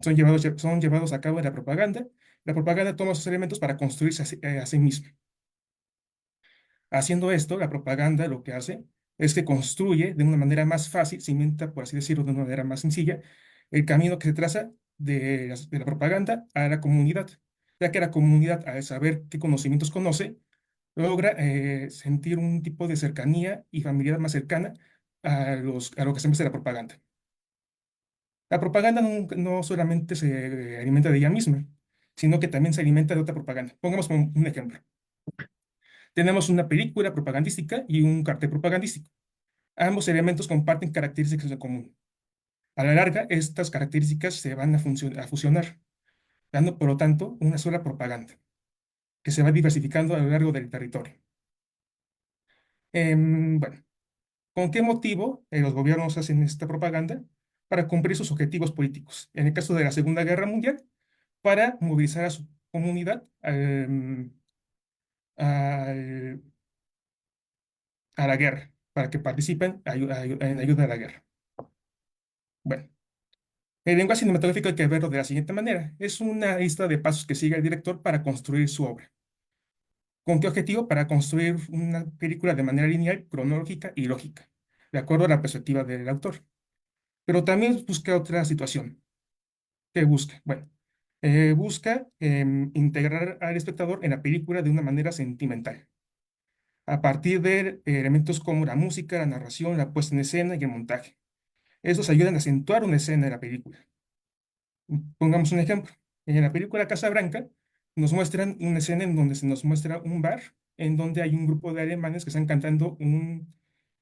Son llevados a cabo en la propaganda. La propaganda toma esos elementos para construirse a sí misma. Haciendo esto, la propaganda lo que hace es que construye de una manera más fácil, cimenta, por así decirlo, de una manera más sencilla, el camino que se traza de la propaganda a la comunidad, ya que la comunidad, al saber qué conocimientos conoce, logra sentir un tipo de cercanía y familiaridad más cercana a lo que se hace la propaganda. La propaganda no solamente se alimenta de ella misma, sino que también se alimenta de otra propaganda. Pongamos como un ejemplo. Tenemos una película propagandística y un cartel propagandístico. Ambos elementos comparten características en común. A la larga, estas características se van a fusionar, dando, por lo tanto, una sola propaganda, que se va diversificando a lo largo del territorio. Bueno, ¿con qué motivo los gobiernos hacen esta propaganda? Para cumplir sus objetivos políticos. En el caso de la Segunda Guerra Mundial, para movilizar a su comunidad al- a la guerra, para que participen en ayuda a la guerra. Bueno, el lenguaje cinematográfico hay que verlo de la siguiente manera. Es una lista de pasos que sigue el director para construir su obra. ¿Con qué objetivo? Para construir una película de manera lineal, cronológica y lógica, de acuerdo a la perspectiva del autor. Pero también busca otra situación. ¿Qué busca? Bueno, busca integrar al espectador en la película de una manera sentimental, a partir de elementos como la música, la narración, la puesta en escena y el montaje. Esos ayudan a acentuar una escena de la película. Pongamos un ejemplo. En la película Casablanca nos muestran una escena en donde se nos muestra un bar en donde hay un grupo de alemanes que están cantando un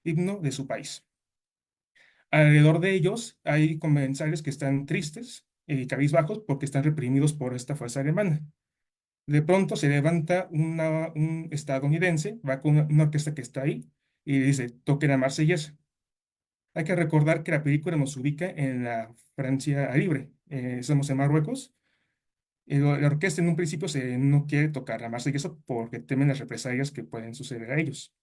himno de su país. Alrededor de ellos hay comensales que están tristes y cabizbajos porque están reprimidos por esta fuerza alemana. De pronto se levanta un estadounidense, va con una orquesta que está ahí y dice, toquen la Marsellesa. Hay que recordar que la película nos ubica en la Francia libre. Estamos en Marruecos. La orquesta en un principio no quiere tocar la Marsellesa porque temen las represalias que pueden suceder a ellos.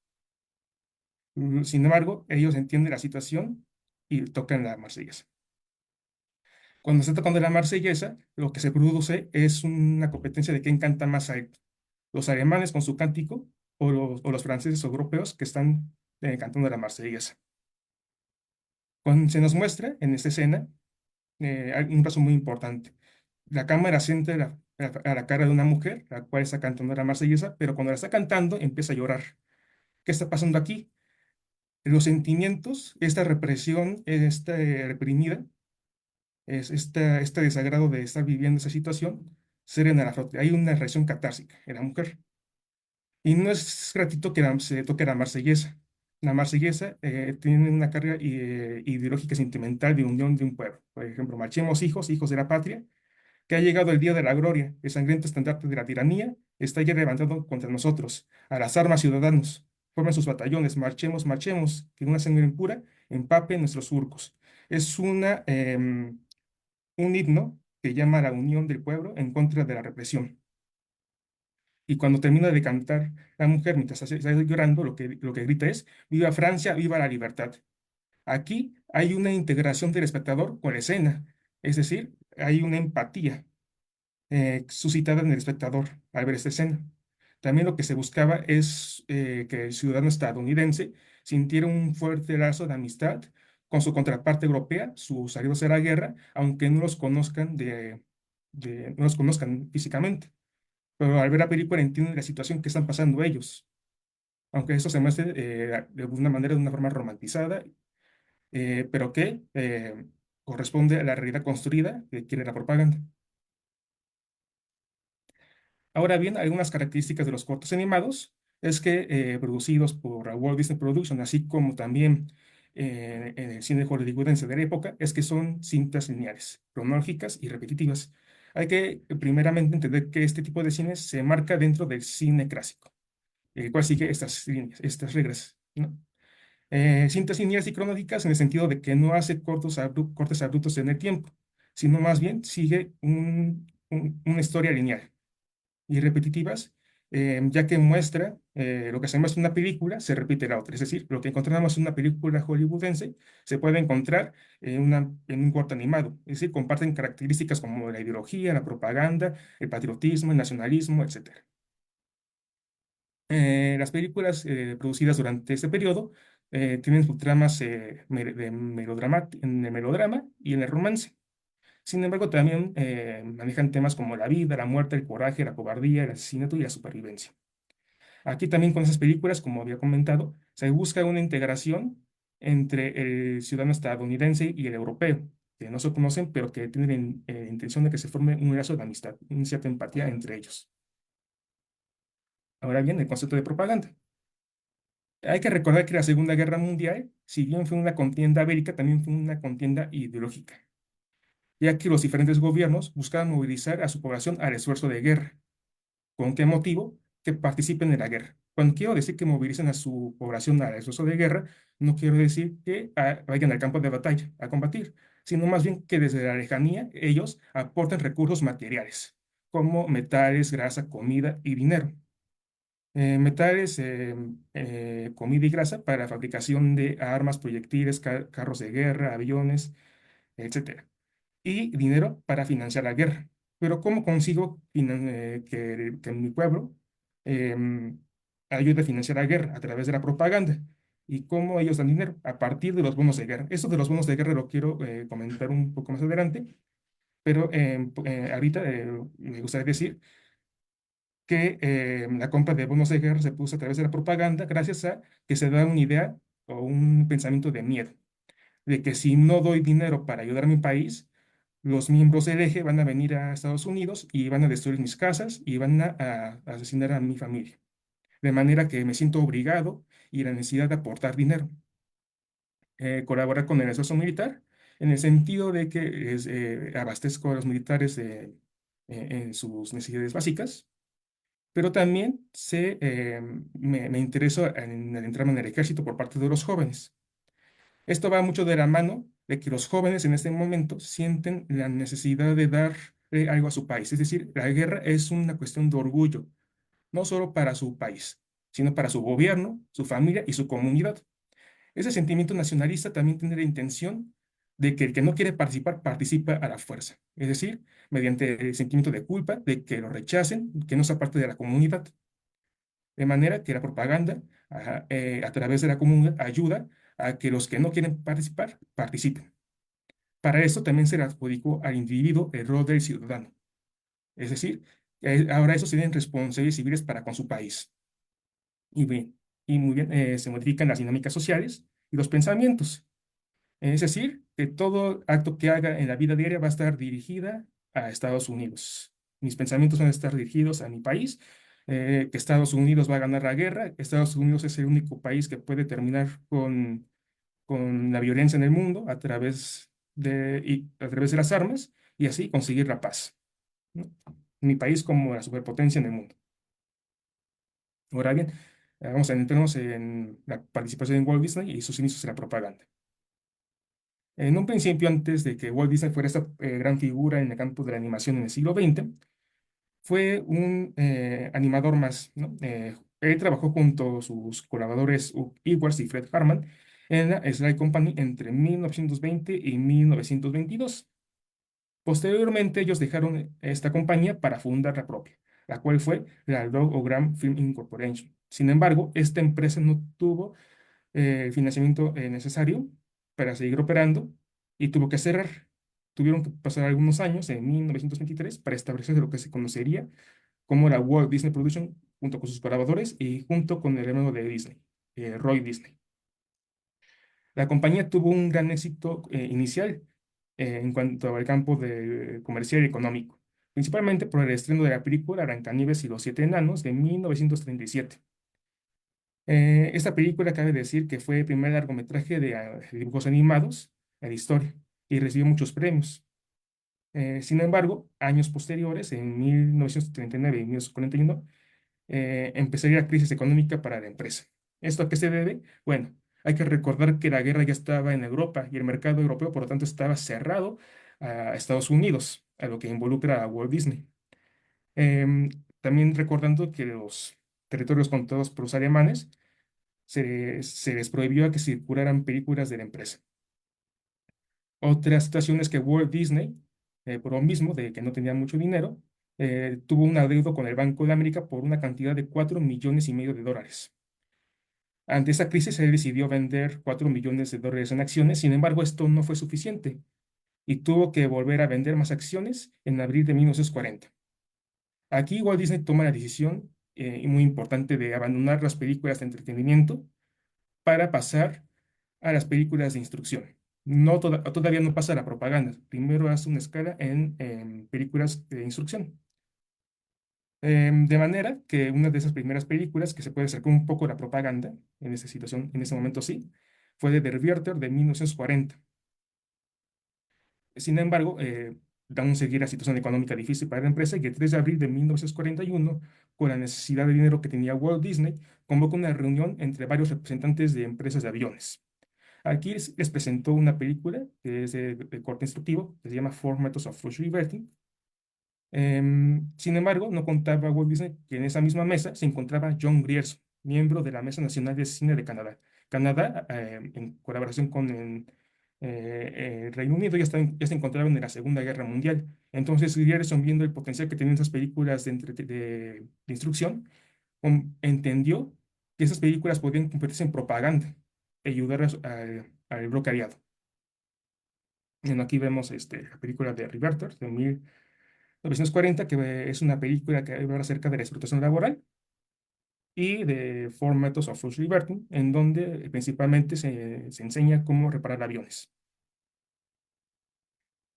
Sin embargo, ellos entienden la situación y tocan la Marsellesa. Cuando se está tocando la Marsellesa, lo que se produce es una competencia de quién canta más alto. Los alemanes con su cántico o los franceses o europeos que están cantando la Marsellesa. Cuando se nos muestra en esta escena hay un paso muy importante. La cámara centra a la cara de una mujer, la cual está cantando la Marsellesa, pero cuando la está cantando empieza a llorar. ¿Qué está pasando aquí? Los sentimientos, esta represión, esta reprimida, este desagrado de estar viviendo esa situación, salen a la flote. Hay una reacción catársica en la mujer. Y no es gratuito que se toque la Marsellesa. La Marsellesa tiene una carga ideológica sentimental de unión de un pueblo. Por ejemplo, marchemos hijos, hijos de la patria, que ha llegado el día de la gloria, el sangriento estandarte de la tiranía está ya levantado contra nosotros. A las armas, ciudadanos, formen sus batallones, marchemos, marchemos, que una sangre impura empape nuestros surcos. Es un himno que llama a la unión del pueblo en contra de la represión. Y cuando termina de cantar la mujer mientras está llorando, lo que grita es, viva Francia, viva la libertad. Aquí hay una integración del espectador con la escena, es decir, hay una empatía suscitada en el espectador al ver esta escena. También lo que se buscaba es que el ciudadano estadounidense sintiera un fuerte lazo de amistad con su contraparte europea, sus aliados de la guerra, aunque no los conozcan no los conozcan físicamente. Pero al ver la película entienden la situación que están pasando ellos, aunque eso se muestre de una manera, de una forma romantizada, pero que corresponde a la realidad construida que quiere la propaganda. Ahora bien, algunas características de los cortos animados es que producidos por Walt Disney Production, así como también en el cine hollywoodense de la época, es que son cintas lineales, cronológicas y repetitivas. Hay que primeramente entender que este tipo de cine se marca dentro del cine clásico, el cual sigue estas líneas, estas reglas, ¿no? Cintas lineales y cronológicas en el sentido de que no hace cortes abruptos en el tiempo, sino más bien sigue una historia lineal y repetitivas, ya que muestra lo que se muestra en una película, se repite la otra. Es decir, lo que encontramos en una película hollywoodense se puede encontrar en un corto animado. Es decir, comparten características como la ideología, la propaganda, el patriotismo, el nacionalismo, etc. Las películas producidas durante este periodo tienen sus tramas en el melodrama y en el romance. Sin embargo, también manejan temas como la vida, la muerte, el coraje, la cobardía, el asesinato y la supervivencia. Aquí también con esas películas, como había comentado, se busca una integración entre el ciudadano estadounidense y el europeo, que no se conocen, pero que tienen intención de que se forme un lazo de amistad, una cierta empatía entre ellos. Ahora bien, el concepto de propaganda. Hay que recordar que la Segunda Guerra Mundial, si bien fue una contienda bélica, también fue una contienda ideológica, ya que los diferentes gobiernos buscaban movilizar a su población al esfuerzo de guerra. ¿Con qué motivo? Que participen en la guerra. Cuando quiero decir que movilicen a su población al esfuerzo de guerra, no quiero decir que vayan al campo de batalla a combatir, sino más bien que desde la lejanía ellos aporten recursos materiales, como metales, grasa, comida y dinero. Metales, comida y grasa para la fabricación de armas, proyectiles, carros de guerra, aviones, etcétera. Y dinero para financiar la guerra. Pero ¿cómo consigo que mi pueblo em, ayude a financiar la guerra? A través de la propaganda. ¿Y cómo ellos dan dinero? A partir de los bonos de guerra. Esto de los bonos de guerra lo quiero comentar un poco más adelante, pero ahorita me gustaría decir que la compra de bonos de guerra se puso a través de la propaganda gracias a que se da una idea o un pensamiento de miedo, de que si no doy dinero para ayudar a mi país, los miembros del eje van a venir a Estados Unidos y van a destruir mis casas y van a asesinar a mi familia. De manera que me siento obligado y la necesidad de aportar dinero. Colaborar con el esfuerzo militar en el sentido de que abastezco a los militares en sus necesidades básicas, pero también me intereso en el entrarme en el ejército por parte de los jóvenes. Esto va mucho de la mano de que los jóvenes en este momento sienten la necesidad de dar algo a su país. Es decir, la guerra es una cuestión de orgullo, no solo para su país, sino para su gobierno, su familia y su comunidad. Ese sentimiento nacionalista también tiene la intención de que el que no quiere participar participa a la fuerza. Es decir, mediante el sentimiento de culpa, de que lo rechacen, que no sea parte de la comunidad. De manera que la propaganda, a través de la comunidad, ayuda a que los que no quieren participar, participen. Para eso también se le adjudicó al individuo el rol del ciudadano. Es decir, ahora esos tienen responsabilidades civiles para con su país. Y bien, y muy bien, se modifican las dinámicas sociales y los pensamientos. Es decir, que todo acto que haga en la vida diaria va a estar dirigida a Estados Unidos. Mis pensamientos van a estar dirigidos a mi país, que Estados Unidos va a ganar la guerra, que Estados Unidos es el único país que puede terminar con la violencia en el mundo a través de las armas y así conseguir la paz, ¿no? Mi país como la superpotencia en el mundo. Ahora bien, vamos a adentrarnos en la participación en Walt Disney y sus inicios en la propaganda. En un principio, antes de que Walt Disney fuera esta gran figura en el campo de la animación en el siglo XX, fue un animador más, ¿no? Él trabajó junto a sus colaboradores Hugh Edwards y Fred Harman en la Sly Company entre 1920 y 1922. Posteriormente, ellos dejaron esta compañía para fundar la propia, la cual fue la Logogram Film Incorporation. Sin embargo, esta empresa no tuvo el financiamiento necesario para seguir operando y tuvo que cerrar. Tuvieron que pasar algunos años, en 1923, para establecer lo que se conocería como la Walt Disney Production, junto con sus colaboradores y junto con el hermano de Disney, Roy Disney. La compañía tuvo un gran éxito inicial en cuanto al campo comercial y económico, principalmente por el estreno de la película Blancanieves y los Siete Enanos de 1937. Esta película cabe decir que fue el primer largometraje de dibujos animados en la historia y recibió muchos premios. Sin embargo, años posteriores, en 1939 y 1941, empezaría la crisis económica para la empresa. ¿Esto a qué se debe? Bueno, hay que recordar que la guerra ya estaba en Europa y el mercado europeo, por lo tanto, estaba cerrado a Estados Unidos, a lo que involucra a Walt Disney. Em, También recordando que los territorios controlados por los alemanes se les prohibió a que circularan películas de la empresa. Otra situación es que Walt Disney, por lo mismo de que no tenía mucho dinero, tuvo un adeudo con el Banco de América por una cantidad de 4,5 millones de dólares. Ante esa crisis, él decidió vender 4 millones de dólares en acciones. Sin embargo, esto no fue suficiente y tuvo que volver a vender más acciones en abril de 1940. Aquí Walt Disney toma la decisión muy importante de abandonar las películas de entretenimiento para pasar a las películas de instrucción. No todavía no pasa a la propaganda. Primero hace una escala en películas de instrucción. De manera que una de esas primeras películas que se puede acercar un poco a la propaganda, en esa situación, en ese momento sí, fue de Der Werther de 1940. Sin embargo, aún seguir la situación económica difícil para la empresa y el 3 de abril de 1941, con la necesidad de dinero que tenía Walt Disney, convocó una reunión entre varios representantes de empresas de aviones. Aquí les presentó una película que es de corte instructivo, que se llama Four Methods of Rush Reverting. Sin embargo, no contaba Walt Disney que en esa misma mesa se encontraba John Grierson, miembro de la Mesa Nacional de Cine de Canadá. Canadá, en colaboración con el Reino Unido, ya se encontraban en la Segunda Guerra Mundial. Entonces, Grierson, viendo el potencial que tenían esas películas de instrucción, entendió que esas películas podían convertirse en propaganda y ayudar al bloque aliado. Bueno, aquí vemos la película de Riverter de 1940, que es una película que habla acerca de la explotación laboral, y de Four Methods of Forced Liberty, en donde principalmente se enseña cómo reparar aviones.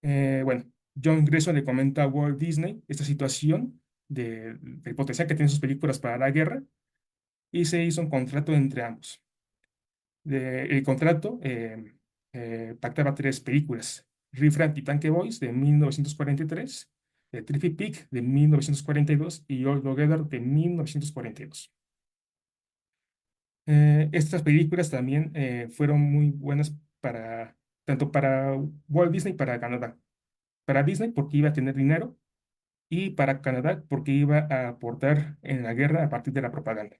Bueno, John Grierson le comenta a Walt Disney esta situación del potencial que tienen sus películas para la guerra, y se hizo un contrato entre ambos. El contrato pactaba tres películas: Riff Raff y Tanque Boys de 1943, Trippy Pig de 1942 y All Together de 1942. Estas películas también fueron muy buenas tanto para Walt Disney y para Canadá. Para Disney porque iba a tener dinero, y para Canadá porque iba a aportar en la guerra a partir de la propaganda,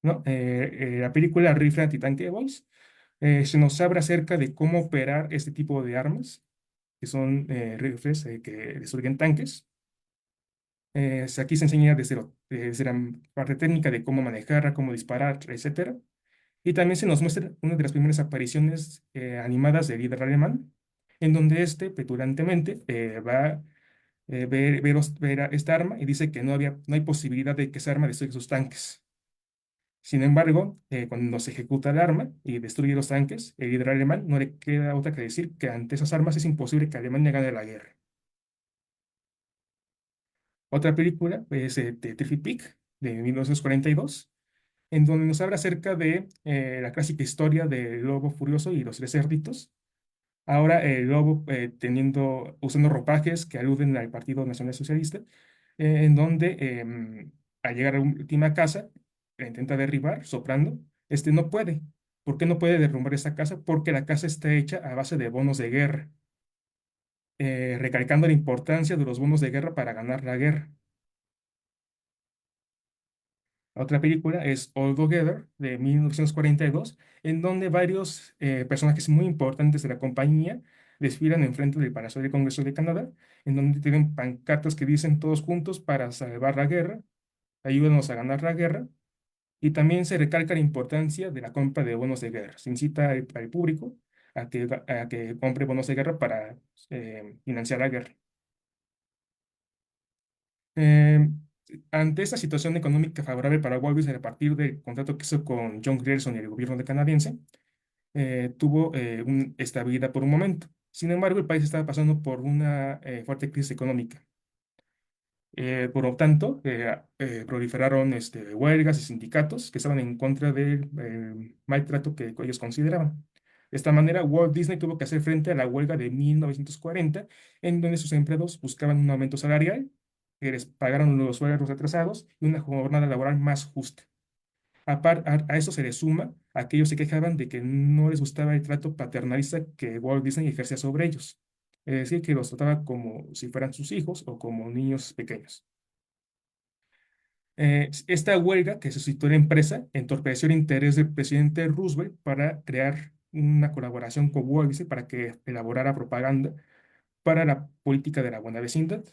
¿no? La película Riff Raff y Tanque Boys se nos habla acerca de cómo operar este tipo de armas, que son rifles que destruyen tanques. Aquí se enseña desde la parte técnica de cómo manejarla, cómo disparar, etcétera. Y también se nos muestra una de las primeras apariciones animadas del líder alemán, en donde petulantemente va a ver a esta arma y dice que no hay posibilidad de que esa arma destruya sus tanques. Sin embargo, cuando se ejecuta el arma y destruye los tanques, el líder alemán no le queda otra que decir que ante esas armas es imposible que Alemania gane la guerra. Otra película es de Trippy Pig, de 1942, en donde nos habla acerca de la clásica historia del lobo furioso y los tres cerditos. Ahora el lobo usando ropajes que aluden al Partido Nacional Socialista, en donde al llegar a la última casa, la intenta derribar soplando. No puede. ¿Por qué no puede derrumbar esa casa? Porque la casa está hecha a base de bonos de guerra, recalcando la importancia de los bonos de guerra para ganar la guerra. Otra película es All Together de 1942, en donde varios personajes muy importantes de la compañía desfilan enfrente del Palacio del Congreso de Canadá, en donde tienen pancartas que dicen todos juntos para salvar la guerra, ayúdanos a ganar la guerra, y también se recalca la importancia de la compra de bonos de guerra. Se incita al público a que compre bonos de guerra para financiar la guerra. Eh, Ante esta situación económica favorable para Walt Disney a partir del contrato que hizo con John Grierson y el gobierno de canadiense, tuvo estabilidad por un momento. Sin embargo, el país estaba pasando por una fuerte crisis económica. Por lo tanto, proliferaron huelgas y sindicatos que estaban en contra del maltrato que ellos consideraban. De esta manera, Walt Disney tuvo que hacer frente a la huelga de 1940, en donde sus empleados buscaban un aumento salarial, que les pagaron los sueldos atrasados y una jornada laboral más justa. A eso se le suma a que ellos se quejaban de que no les gustaba el trato paternalista que Walt Disney ejercía sobre ellos. Es decir, que los trataba como si fueran sus hijos o como niños pequeños. Esta huelga que suscitó la empresa entorpeció el interés del presidente Roosevelt para crear una colaboración con Walt Disney para que elaborara propaganda para la política de la buena vecindad.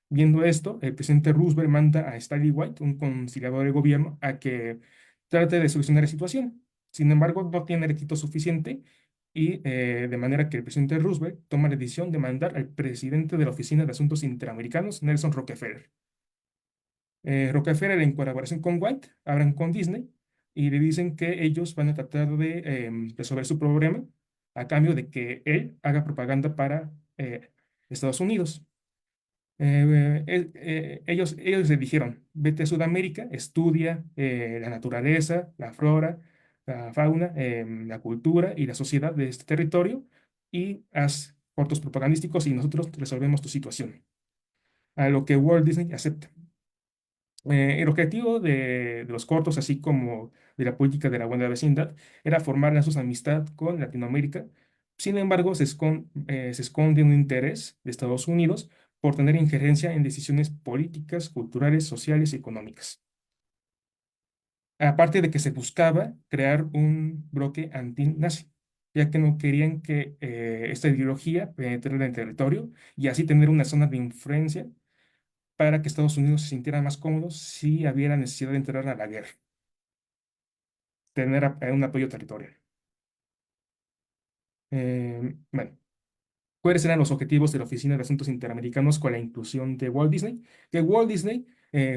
Viendo esto, el presidente Roosevelt manda a Stanley White, un conciliador del gobierno, a que trate de solucionar la situación. Sin embargo, no tiene el éxito suficiente, y de manera que el presidente Roosevelt toma la decisión de mandar al presidente de la Oficina de Asuntos Interamericanos, Nelson Rockefeller. Rockefeller, en colaboración con White, hablan con Disney y le dicen que ellos van a tratar de resolver su problema a cambio de que él haga propaganda para Estados Unidos. Ellos le dijeron, vete a Sudamérica, estudia la naturaleza, la flora, la fauna, la cultura y la sociedad de este territorio y haz cortos propagandísticos y nosotros resolvemos tu situación. A lo que Walt Disney acepta. El objetivo de los cortos, así como de la política de la buena vecindad, era formar lazos de amistad con Latinoamérica. Sin embargo, se esconde un interés de Estados Unidos por tener injerencia en decisiones políticas, culturales, sociales y económicas. Aparte de que se buscaba crear un bloque anti-nazi, ya que no querían que esta ideología penetrara en el territorio y así tener una zona de influencia para que Estados Unidos se sintiera más cómodo si hubiera necesidad de entrar a la guerra, tener un apoyo territorial. Bueno, ¿cuáles eran los objetivos de la Oficina de Asuntos Interamericanos con la inclusión de Walt Disney? Que Walt Disney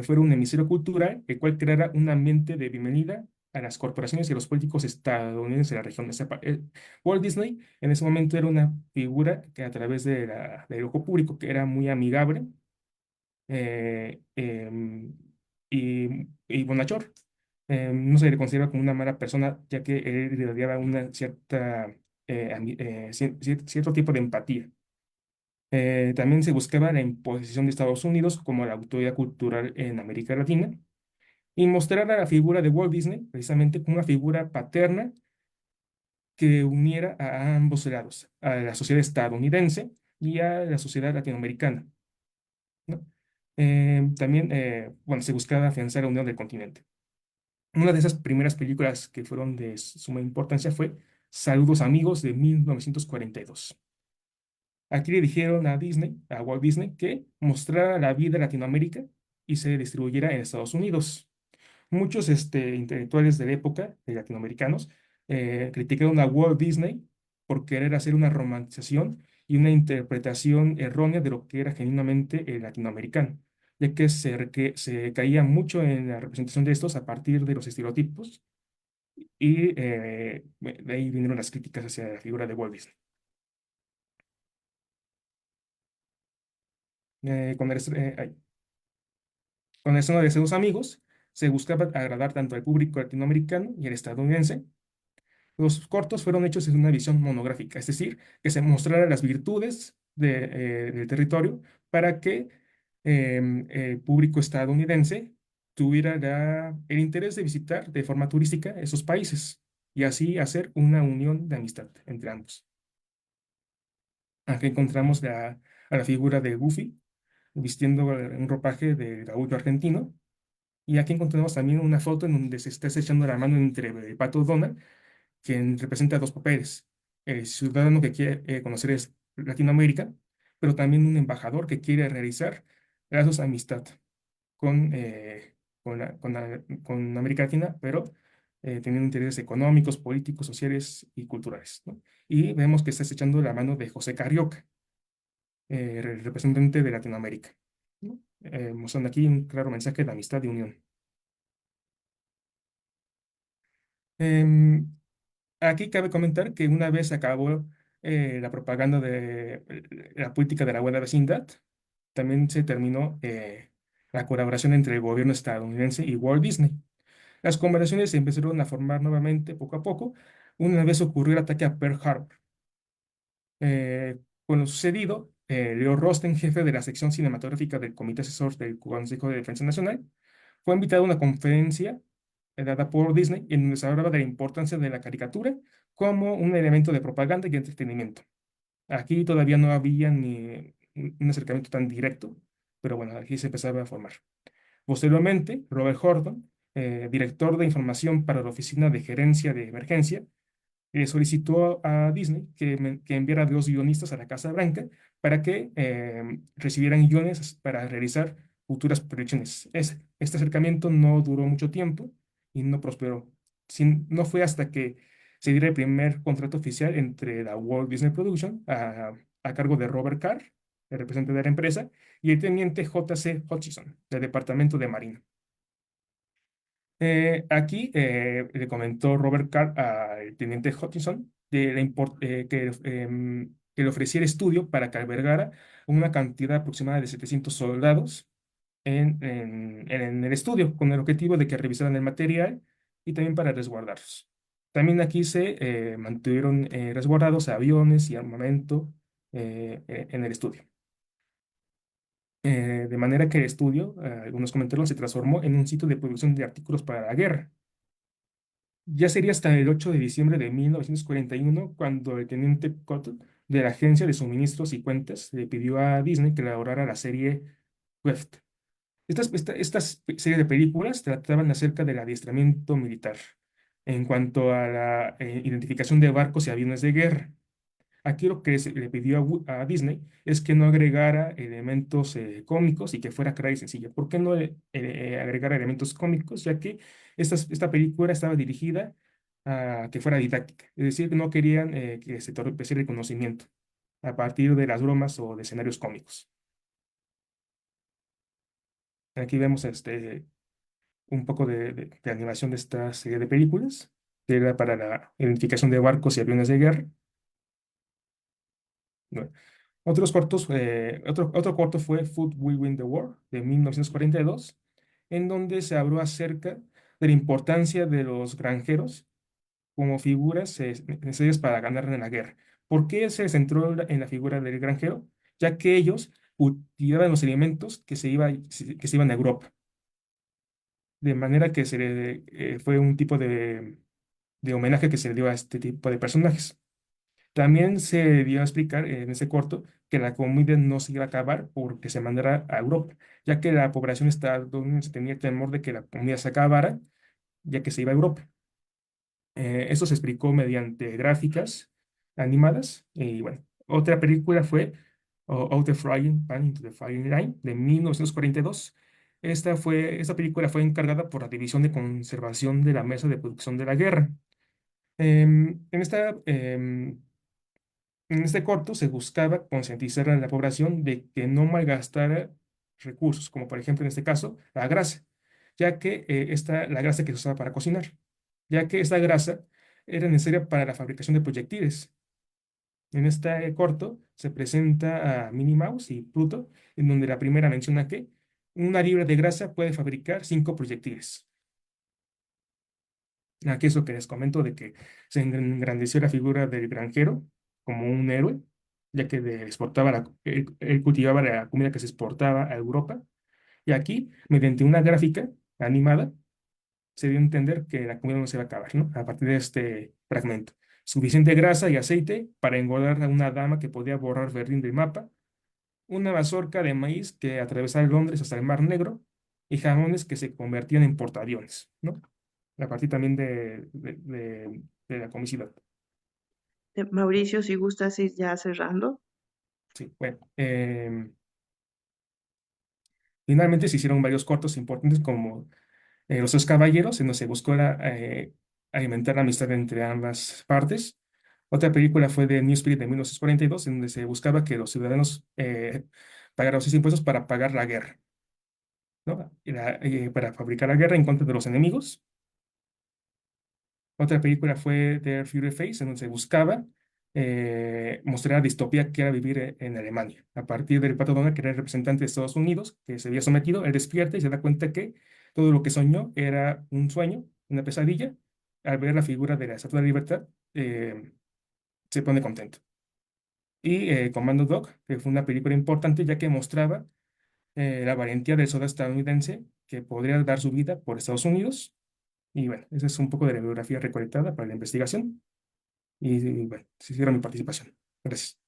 fuera un emisario cultural, el cual creara un ambiente de bienvenida a las corporaciones y a los políticos estadounidenses de la región. Walt Disney en ese momento era una figura que a través del ojo público que era muy amigable eh, em, y bonachor. No se le considera como una mala persona, ya que él irradiaba una cierta, cierto tipo de empatía. También se buscaba la imposición de Estados Unidos como la autoridad cultural en América Latina y mostrar a la figura de Walt Disney precisamente como una figura paterna que uniera a ambos lados, a la sociedad estadounidense y a la sociedad latinoamericana, ¿no? También, bueno, se buscaba afianzar la unión del continente. Una de esas primeras películas que fueron de suma importancia fue Saludos Amigos de 1942. Aquí le dijeron a Disney, a Walt Disney, que mostrara la vida de Latinoamérica y se distribuyera en Estados Unidos. Muchos intelectuales de la época, de latinoamericanos, criticaron a Walt Disney por querer hacer una romantización y una interpretación errónea de lo que era genuinamente el latinoamericano, ya que se caía mucho en la representación de estos a partir de los estereotipos y de ahí vinieron las críticas hacia la figura de Walt Disney. Con con el estreno de Seus Amigos, se buscaba agradar tanto al público latinoamericano y al estadounidense. Los cortos fueron hechos en una visión monográfica, es decir, que se mostraran las virtudes del territorio para que el público estadounidense tuviera el interés de visitar de forma turística esos países y así hacer una unión de amistad entre ambos. Aquí encontramos a la figura de Goofy vistiendo un ropaje de gaucho argentino. Y aquí encontramos también una foto en donde se está echando la mano entre el Pato Donald, quien representa dos papeles. El ciudadano que quiere conocer es Latinoamérica, pero también un embajador que quiere realizar lazos de amistad con, con América Latina, pero teniendo intereses económicos, políticos, sociales y culturales, ¿no? Y vemos que está echando la mano de José Carioca, representante de Latinoamérica, ¿no? Mostrando aquí un claro mensaje de amistad y unión. Em, Aquí cabe comentar que una vez acabó la propaganda de la política de la buena vecindad, también se terminó la colaboración entre el gobierno estadounidense y Walt Disney. Las conversaciones se empezaron a formar nuevamente poco a poco, una vez ocurrió el ataque a Pearl Harbor. Con lo sucedido, Leo Rosten, jefe de la sección cinematográfica del Comité Asesor del Consejo de Defensa Nacional, fue invitado a una conferencia dada por Disney en donde se hablaba de la importancia de la caricatura como un elemento de propaganda y entretenimiento. Aquí todavía no había ni un acercamiento tan directo, pero bueno, aquí se empezaba a formar. Posteriormente, Robert Horton, director de información para la Oficina de Gerencia de Emergencia, solicitó a Disney que enviara dos guionistas a la Casa Blanca para que recibieran guiones para realizar futuras producciones. Este acercamiento no duró mucho tiempo y no prosperó. No fue hasta que se diera el primer contrato oficial entre la Walt Disney Production a cargo de Robert Carr, el representante de la empresa, y el teniente J.C. Hutchison, del Departamento de Marina. Aquí le comentó Robert Carr al teniente Hutchinson de que que le ofrecía el estudio para que albergara una cantidad aproximada de 700 soldados en el estudio, con el objetivo de que revisaran el material y también para resguardarlos. También aquí se mantuvieron resguardados aviones y armamento en el estudio. De manera que el estudio, algunos comentaron, se transformó en un sitio de producción de artículos para la guerra. Ya sería hasta el 8 de diciembre de 1941 cuando el teniente Cotton de la Agencia de Suministros y Cuentas le pidió a Disney que elaborara la serie WEFT. Estas serie de películas trataban acerca del adiestramiento militar en cuanto a la identificación de barcos y aviones de guerra. Aquí lo que se le pidió a Disney es que no agregara elementos cómicos y que fuera clara y sencilla. ¿Por qué no agregar elementos cómicos? Ya que esta película estaba dirigida a que fuera didáctica. Es decir, no querían que se torpeciera el conocimiento a partir de las bromas o de escenarios cómicos. Aquí vemos un poco de animación de esta serie de películas, que era para la identificación de barcos y aviones de guerra. Bueno, otro corto fue Food Will Win the War, de 1942, en donde se habló acerca de la importancia de los granjeros como figuras necesarias para ganar en la guerra. ¿Por qué se centró en la figura del granjero? Ya que ellos utilizaban los alimentos que se iban a Europa. De manera que fue un tipo de homenaje que se le dio a este tipo de personajes. También se dio a explicar en ese corto que la comida no se iba a acabar porque se mandara a Europa, ya que la población estadounidense tenía temor de que la comida se acabara, ya que se iba a Europa. Eso se explicó mediante gráficas animadas. Y bueno, otra película fue Out the Frying Pan into the Firing Line de 1942. Esta película fue encargada por la División de Conservación de la Mesa de Producción de la Guerra. Em, en esta, em, en este corto se buscaba concientizar a la población de que no malgastara recursos, como por ejemplo en este caso la grasa, ya que la grasa que se usaba para cocinar, ya que esta grasa era necesaria para la fabricación de proyectiles. En este corto se presenta a Minnie Mouse y Pluto, en donde la primera menciona que una libra de grasa puede fabricar 5 proyectiles. Aquí es lo que les comento de que se engrandeció la figura del granjero como un héroe, ya que él cultivaba la comida que se exportaba a Europa. Y aquí, mediante una gráfica animada, se dio a entender que la comida no se va a acabar, ¿no? A partir de este fragmento. Suficiente grasa y aceite para engordar a una dama que podía borrar Berlín del mapa, una mazorca de maíz que atravesaba Londres hasta el Mar Negro y jamones que se convertían en portaaviones, ¿no? A partir también de la comicidad. Mauricio, si gustas ir ya cerrando. Sí, bueno. Finalmente se hicieron varios cortos importantes como Los Tres Caballeros, en donde se buscó alimentar la amistad entre ambas partes. Otra película fue de New Spirit de 1942, en donde se buscaba que los ciudadanos pagaran sus impuestos para pagar la guerra, ¿no? Para fabricar la guerra en contra de los enemigos. Otra película fue The Fury Face, en donde se buscaba mostrar la distopía que era vivir en Alemania. A partir del Pato Donald, que era el representante de Estados Unidos, que se había sometido, él despierta y se da cuenta que todo lo que soñó era un sueño, una pesadilla. Al ver la figura de la Estatua de la Libertad, se pone contento. Y Commando Dog, que fue una película importante ya que mostraba la valentía del soldado estadounidense que podría dar su vida por Estados Unidos. Y bueno, esa es un poco de la biografía recolectada para la investigación. Y bueno, se hicieron mi participación. Gracias.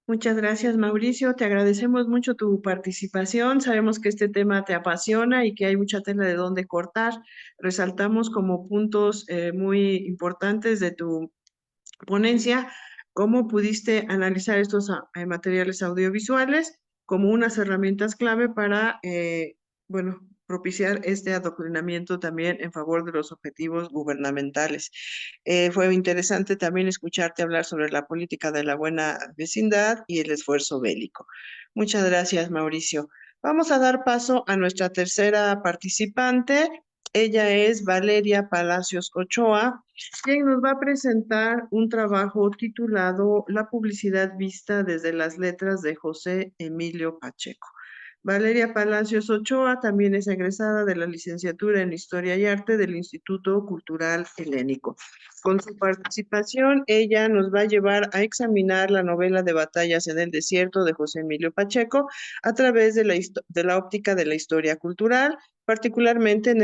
Muchas gracias, Mauricio. Te agradecemos mucho tu participación. Sabemos que este tema te apasiona y que hay mucha tela de dónde cortar. Resaltamos como puntos muy importantes de tu ponencia cómo pudiste analizar estos materiales audiovisuales como unas herramientas clave para, bueno, propiciar este adoctrinamiento también en favor de los objetivos gubernamentales. Fue interesante también escucharte hablar sobre la política de la buena vecindad y el esfuerzo bélico. Muchas gracias, Mauricio. Vamos a dar paso a nuestra tercera participante. Ella es Valeria Palacios Ochoa, quien nos va a presentar un trabajo titulado La publicidad vista desde las letras de José Emilio Pacheco. Valeria Palacios Ochoa también es egresada de la licenciatura en Historia y Arte del Instituto Cultural Helénico. Con su participación, ella nos va a llevar a examinar la novela de Batallas en el Desierto de José Emilio Pacheco a través de la óptica de la historia cultural, particularmente en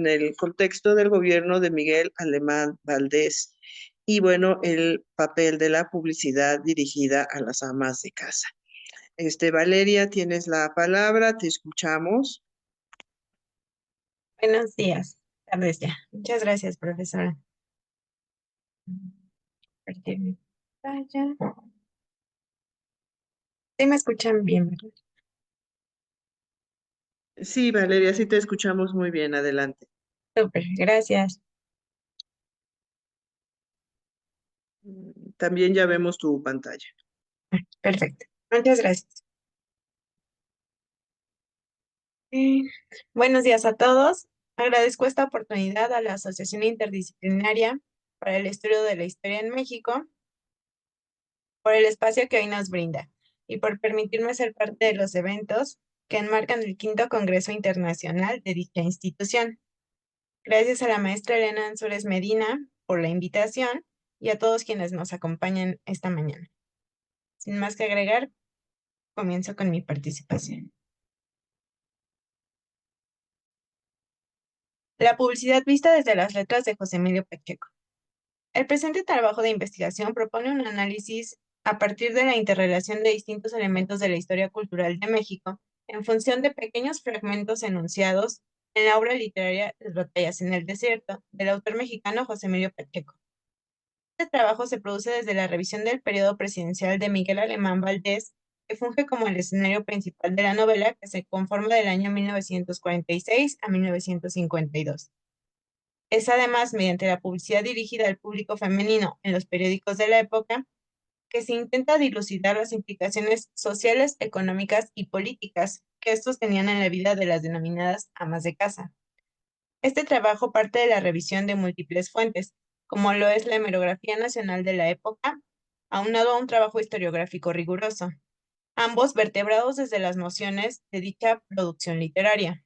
el contexto del gobierno de Miguel Alemán Valdés y, bueno, el papel de la publicidad dirigida a las amas de casa. Valeria, tienes la palabra, te escuchamos. Buenos días, tardes ya. Muchas gracias, profesora. Compartir mi pantalla. Sí me escuchan bien, ¿verdad? Sí, Valeria, sí te escuchamos muy bien, adelante. Súper, gracias. También ya vemos tu pantalla. Perfecto. Muchas gracias. Eh, Buenos días a todos. Agradezco esta oportunidad a la Asociación Interdisciplinaria para el Estudio de la Historia en México por el espacio que hoy nos brinda y por permitirme ser parte de los eventos que enmarcan el quinto Congreso Internacional de dicha institución. Gracias a la maestra Elena Ansúrez Medina por la invitación y a todos quienes nos acompañan esta mañana. Sin más que agregar, comienzo con mi participación. La publicidad vista desde las letras de José Emilio Pacheco. El presente trabajo de investigación propone un análisis a partir de la interrelación de distintos elementos de la historia cultural de México en función de pequeños fragmentos enunciados en la obra literaria Las Batallas en el Desierto, del autor mexicano José Emilio Pacheco. Este trabajo se produce desde la revisión del periodo presidencial de Miguel Alemán Valdés, que funge como el escenario principal de la novela, que se conforma del año 1946 a 1952. Es además mediante la publicidad dirigida al público femenino en los periódicos de la época que se intenta dilucidar las implicaciones sociales, económicas y políticas que estos tenían en la vida de las denominadas amas de casa. Este trabajo parte de la revisión de múltiples fuentes, como lo es la hemerografía nacional de la época, aunado a un trabajo historiográfico riguroso, ambos vertebrados desde las nociones de dicha producción literaria.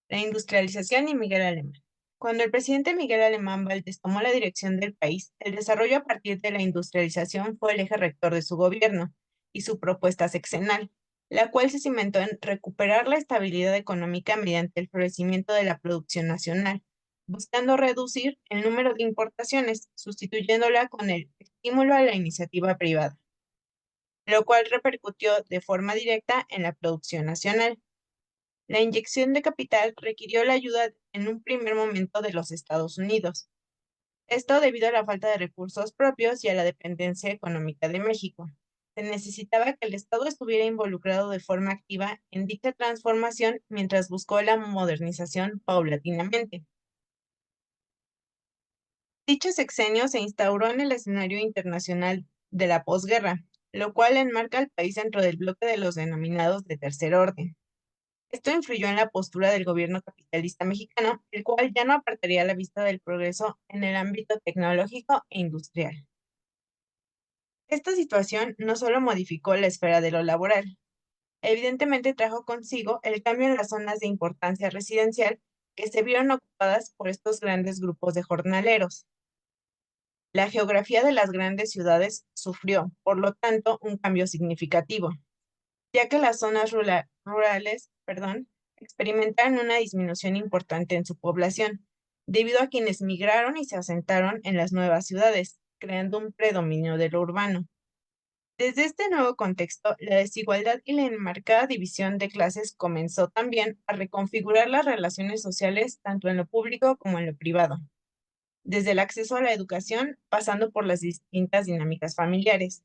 La industrialización y Miguel Alemán. Cuando el presidente Miguel Alemán Valdés tomó la dirección del país, el desarrollo a partir de la industrialización fue el eje rector de su gobierno y su propuesta sexenal, la cual se cimentó en recuperar la estabilidad económica mediante el florecimiento de la producción nacional, buscando reducir el número de importaciones, sustituyéndola con el estímulo a la iniciativa privada, lo cual repercutió de forma directa en la producción nacional. La inyección de capital requirió la ayuda en un primer momento de los Estados Unidos. Esto debido a la falta de recursos propios y a la dependencia económica de México. Se necesitaba que el Estado estuviera involucrado de forma activa en dicha transformación mientras buscó la modernización paulatinamente. Dicho sexenio se instauró en el escenario internacional de la posguerra, lo cual enmarca al país dentro del bloque de los denominados de tercer orden. Esto influyó en la postura del gobierno capitalista mexicano, el cual ya no apartaría la vista del progreso en el ámbito tecnológico e industrial. Esta situación no solo modificó la esfera de lo laboral, evidentemente trajo consigo el cambio en las zonas de importancia residencial que se vieron ocupadas por estos grandes grupos de jornaleros. La geografía de las grandes ciudades sufrió, por lo tanto, un cambio significativo, ya que las zonas rurales, experimentaron una disminución importante en su población, debido a quienes migraron y se asentaron en las nuevas ciudades, creando un predominio de lo urbano. Desde este nuevo contexto, la desigualdad y la enmarcada división de clases comenzó también a reconfigurar las relaciones sociales tanto en lo público como en lo privado, desde el acceso a la educación, pasando por las distintas dinámicas familiares.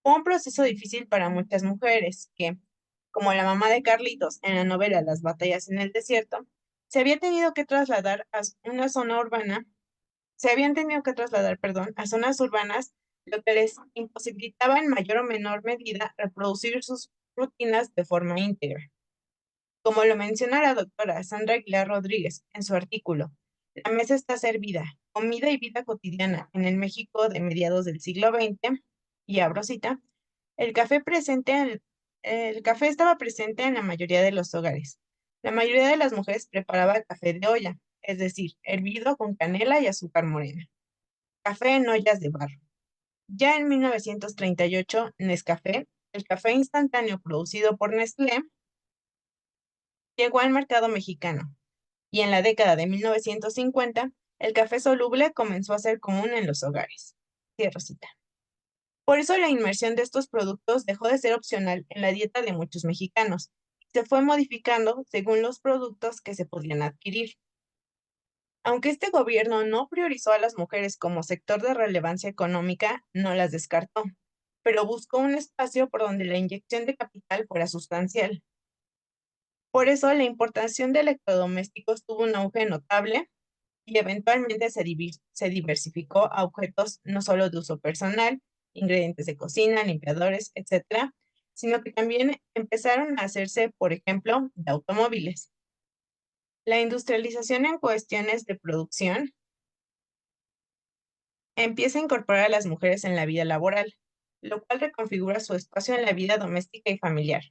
Fue un proceso difícil para muchas mujeres que, como la mamá de Carlitos en la novela Las Batallas en el Desierto, se habían tenido que trasladar, a zonas urbanas, lo que les imposibilitaba en mayor o menor medida reproducir sus rutinas de forma íntegra. Como lo menciona la doctora Sandra Aguilar Rodríguez en su artículo, La mesa está servida, comida y vida cotidiana en el México de mediados del siglo XX, y abro cita, el café estaba presente en la mayoría de los hogares. La mayoría de las mujeres preparaba café de olla, es decir, hervido con canela y azúcar morena. Café en ollas de barro. Ya en 1938, Nescafé, el café instantáneo producido por Nestlé, llegó al mercado mexicano, y en la década de 1950, el café soluble comenzó a ser común en los hogares. Cierro cita. Por eso la inmersión de estos productos dejó de ser opcional en la dieta de muchos mexicanos. Se fue modificando según los productos que se podían adquirir. Aunque este gobierno no priorizó a las mujeres como sector de relevancia económica, no las descartó, pero buscó un espacio por donde la inyección de capital fuera sustancial. Por eso la importación de electrodomésticos tuvo un auge notable y eventualmente se diversificó a objetos no solo de uso personal, ingredientes de cocina, limpiadores, etcétera, sino que también empezaron a hacerse, por ejemplo, de automóviles. La industrialización en cuestiones de producción empieza a incorporar a las mujeres en la vida laboral, lo cual reconfigura su espacio en la vida doméstica y familiar.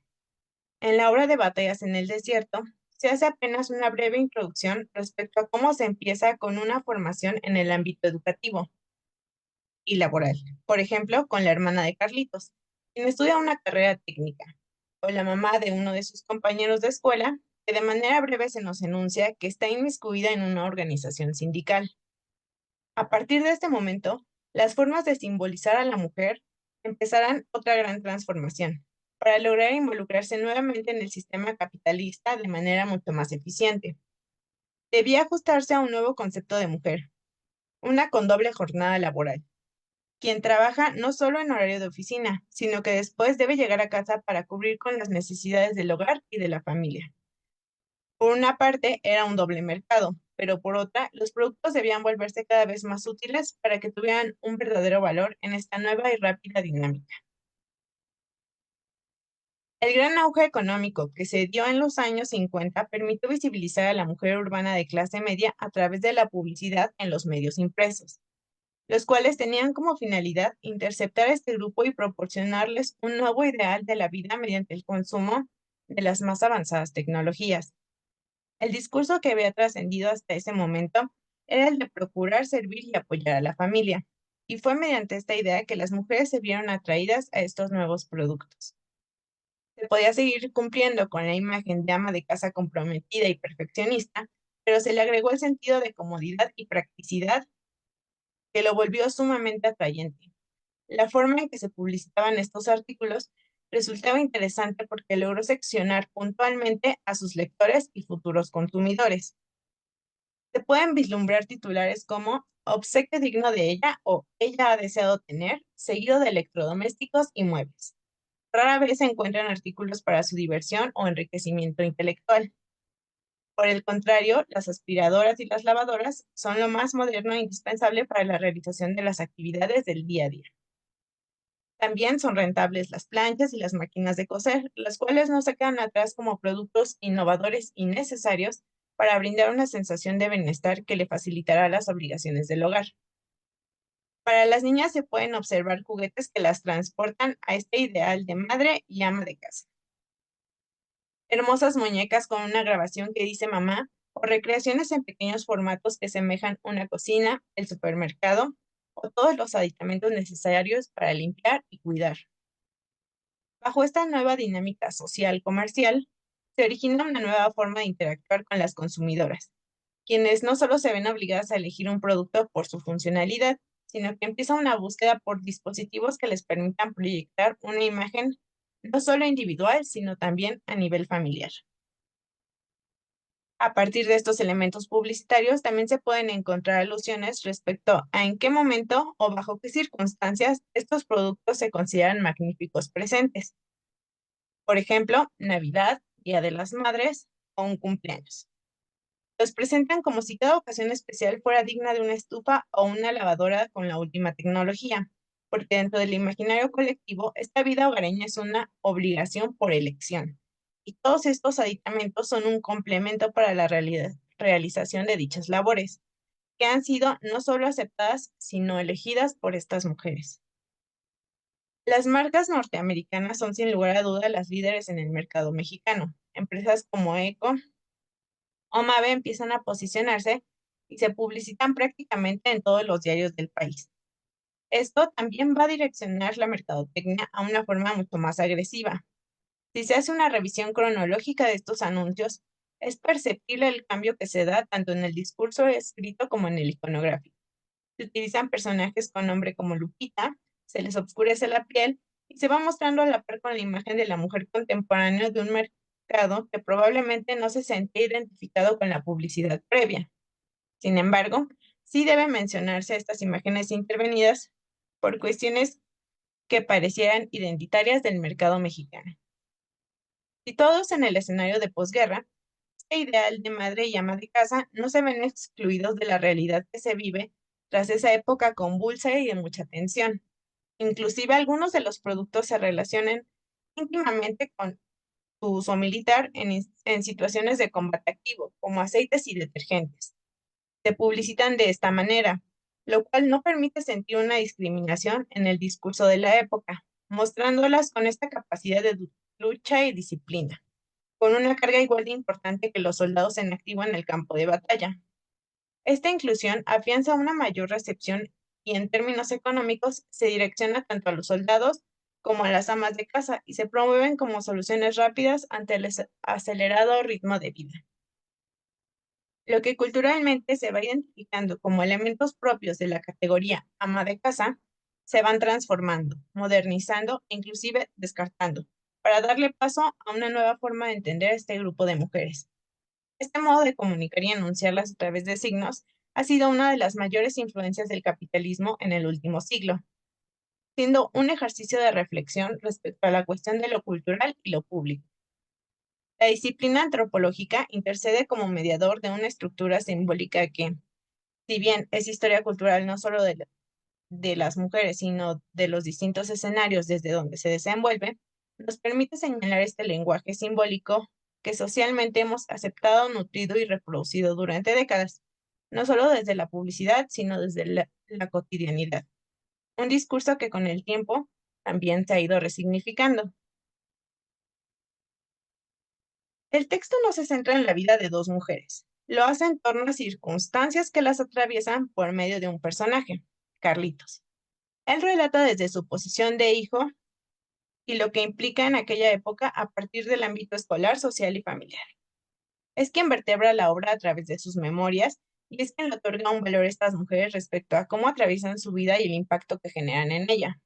En la obra de Batallas en el Desierto, se hace apenas una breve introducción respecto a cómo se empieza con una formación en el ámbito educativo y laboral, por ejemplo, con la hermana de Carlitos, quien estudia una carrera técnica, o la mamá de uno de sus compañeros de escuela, que de manera breve se nos enuncia que está inmiscuida en una organización sindical. A partir de este momento, las formas de simbolizar a la mujer empezarán otra gran transformación, para lograr involucrarse nuevamente en el sistema capitalista de manera mucho más eficiente. Debía ajustarse a un nuevo concepto de mujer, una con doble jornada laboral, quien trabaja no solo en horario de oficina, sino que después debe llegar a casa para cubrir con las necesidades del hogar y de la familia. Por una parte, era un doble mercado, pero por otra, los productos debían volverse cada vez más útiles para que tuvieran un verdadero valor en esta nueva y rápida dinámica. El gran auge económico que se dio en los años 50 permitió visibilizar a la mujer urbana de clase media a través de la publicidad en los medios impresos, los cuales tenían como finalidad interceptar a este grupo y proporcionarles un nuevo ideal de la vida mediante el consumo de las más avanzadas tecnologías. El discurso que había trascendido hasta ese momento era el de procurar servir y apoyar a la familia, y fue mediante esta idea que las mujeres se vieron atraídas a estos nuevos productos. Se podía seguir cumpliendo con la imagen de ama de casa comprometida y perfeccionista, pero se le agregó el sentido de comodidad y practicidad que lo volvió sumamente atrayente. La forma en que se publicitaban estos artículos resultaba interesante porque logró seccionar puntualmente a sus lectores y futuros consumidores. Se pueden vislumbrar titulares como obsequio digno de ella o ella ha deseado tener, seguido de electrodomésticos y muebles. Rara vez se encuentran artículos para su diversión o enriquecimiento intelectual. Por el contrario, las aspiradoras y las lavadoras son lo más moderno e indispensable para la realización de las actividades del día a día. También son rentables las planchas y las máquinas de coser, las cuales no se quedan atrás como productos innovadores y necesarios para brindar una sensación de bienestar que le facilitará las obligaciones del hogar. Para las niñas se pueden observar juguetes que las transportan a este ideal de madre y ama de casa. Hermosas muñecas con una grabación que dice mamá, o recreaciones en pequeños formatos que semejan una cocina, el supermercado, o todos los aditamentos necesarios para limpiar y cuidar. Bajo esta nueva dinámica social comercial, se origina una nueva forma de interactuar con las consumidoras, quienes no solo se ven obligadas a elegir un producto por su funcionalidad, sino que empieza una búsqueda por dispositivos que les permitan proyectar una imagen no solo individual, sino también a nivel familiar. A partir de estos elementos publicitarios, también se pueden encontrar alusiones respecto a en qué momento o bajo qué circunstancias estos productos se consideran magníficos presentes. Por ejemplo, Navidad, Día de las Madres o un cumpleaños. Los presentan como si cada ocasión especial fuera digna de una estufa o una lavadora con la última tecnología, porque dentro del imaginario colectivo, esta vida hogareña es una obligación por elección, y todos estos aditamentos son un complemento para la realización de dichas labores, que han sido no solo aceptadas, sino elegidas por estas mujeres. Las marcas norteamericanas son sin lugar a duda las líderes en el mercado mexicano. Empresas como ECO o Mave empiezan a posicionarse y se publicitan prácticamente en todos los diarios del país. Esto también va a direccionar la mercadotecnia a una forma mucho más agresiva. Si se hace una revisión cronológica de estos anuncios, es perceptible el cambio que se da tanto en el discurso escrito como en el iconográfico. Se utilizan personajes con nombre como Lupita, se les oscurece la piel y se va mostrando a la par con la imagen de la mujer contemporánea de un mercado que probablemente no se sentía identificado con la publicidad previa. Sin embargo, sí debe mencionarse estas imágenes intervenidas por cuestiones que parecieran identitarias del mercado mexicano. Situados en el escenario de posguerra, este ideal de madre y ama de casa no se ven excluidos de la realidad que se vive tras esa época convulsa y de mucha tensión. Inclusive algunos de los productos se relacionan íntimamente con su uso militar en situaciones de combate activo, como aceites y detergentes. Se publicitan de esta manera, lo cual no permite sentir una discriminación en el discurso de la época, mostrándolas con esta capacidad de lucha y disciplina, con una carga igual de importante que los soldados en activo en el campo de batalla. Esta inclusión afianza una mayor recepción y en términos económicos se direcciona tanto a los soldados como a las amas de casa y se promueven como soluciones rápidas ante el acelerado ritmo de vida. Lo que culturalmente se va identificando como elementos propios de la categoría ama de casa, se van transformando, modernizando e inclusive descartando, para darle paso a una nueva forma de entender a este grupo de mujeres. Este modo de comunicar y anunciarlas a través de signos ha sido una de las mayores influencias del capitalismo en el último siglo, siendo un ejercicio de reflexión respecto a la cuestión de lo cultural y lo público. La disciplina antropológica intercede como mediador de una estructura simbólica que, si bien es historia cultural no solo de las mujeres, sino de los distintos escenarios desde donde se desenvuelve, nos permite señalar este lenguaje simbólico que socialmente hemos aceptado, nutrido y reproducido durante décadas, no solo desde la publicidad, sino desde la cotidianidad. Un discurso que con el tiempo también se ha ido resignificando. El texto no se centra en la vida de dos mujeres, lo hace en torno a circunstancias que las atraviesan por medio de un personaje, Carlitos. Él relata desde su posición de hijo y lo que implica en aquella época a partir del ámbito escolar, social y familiar. Es quien vertebra la obra a través de sus memorias y es quien le otorga un valor a estas mujeres respecto a cómo atraviesan su vida y el impacto que generan en ella.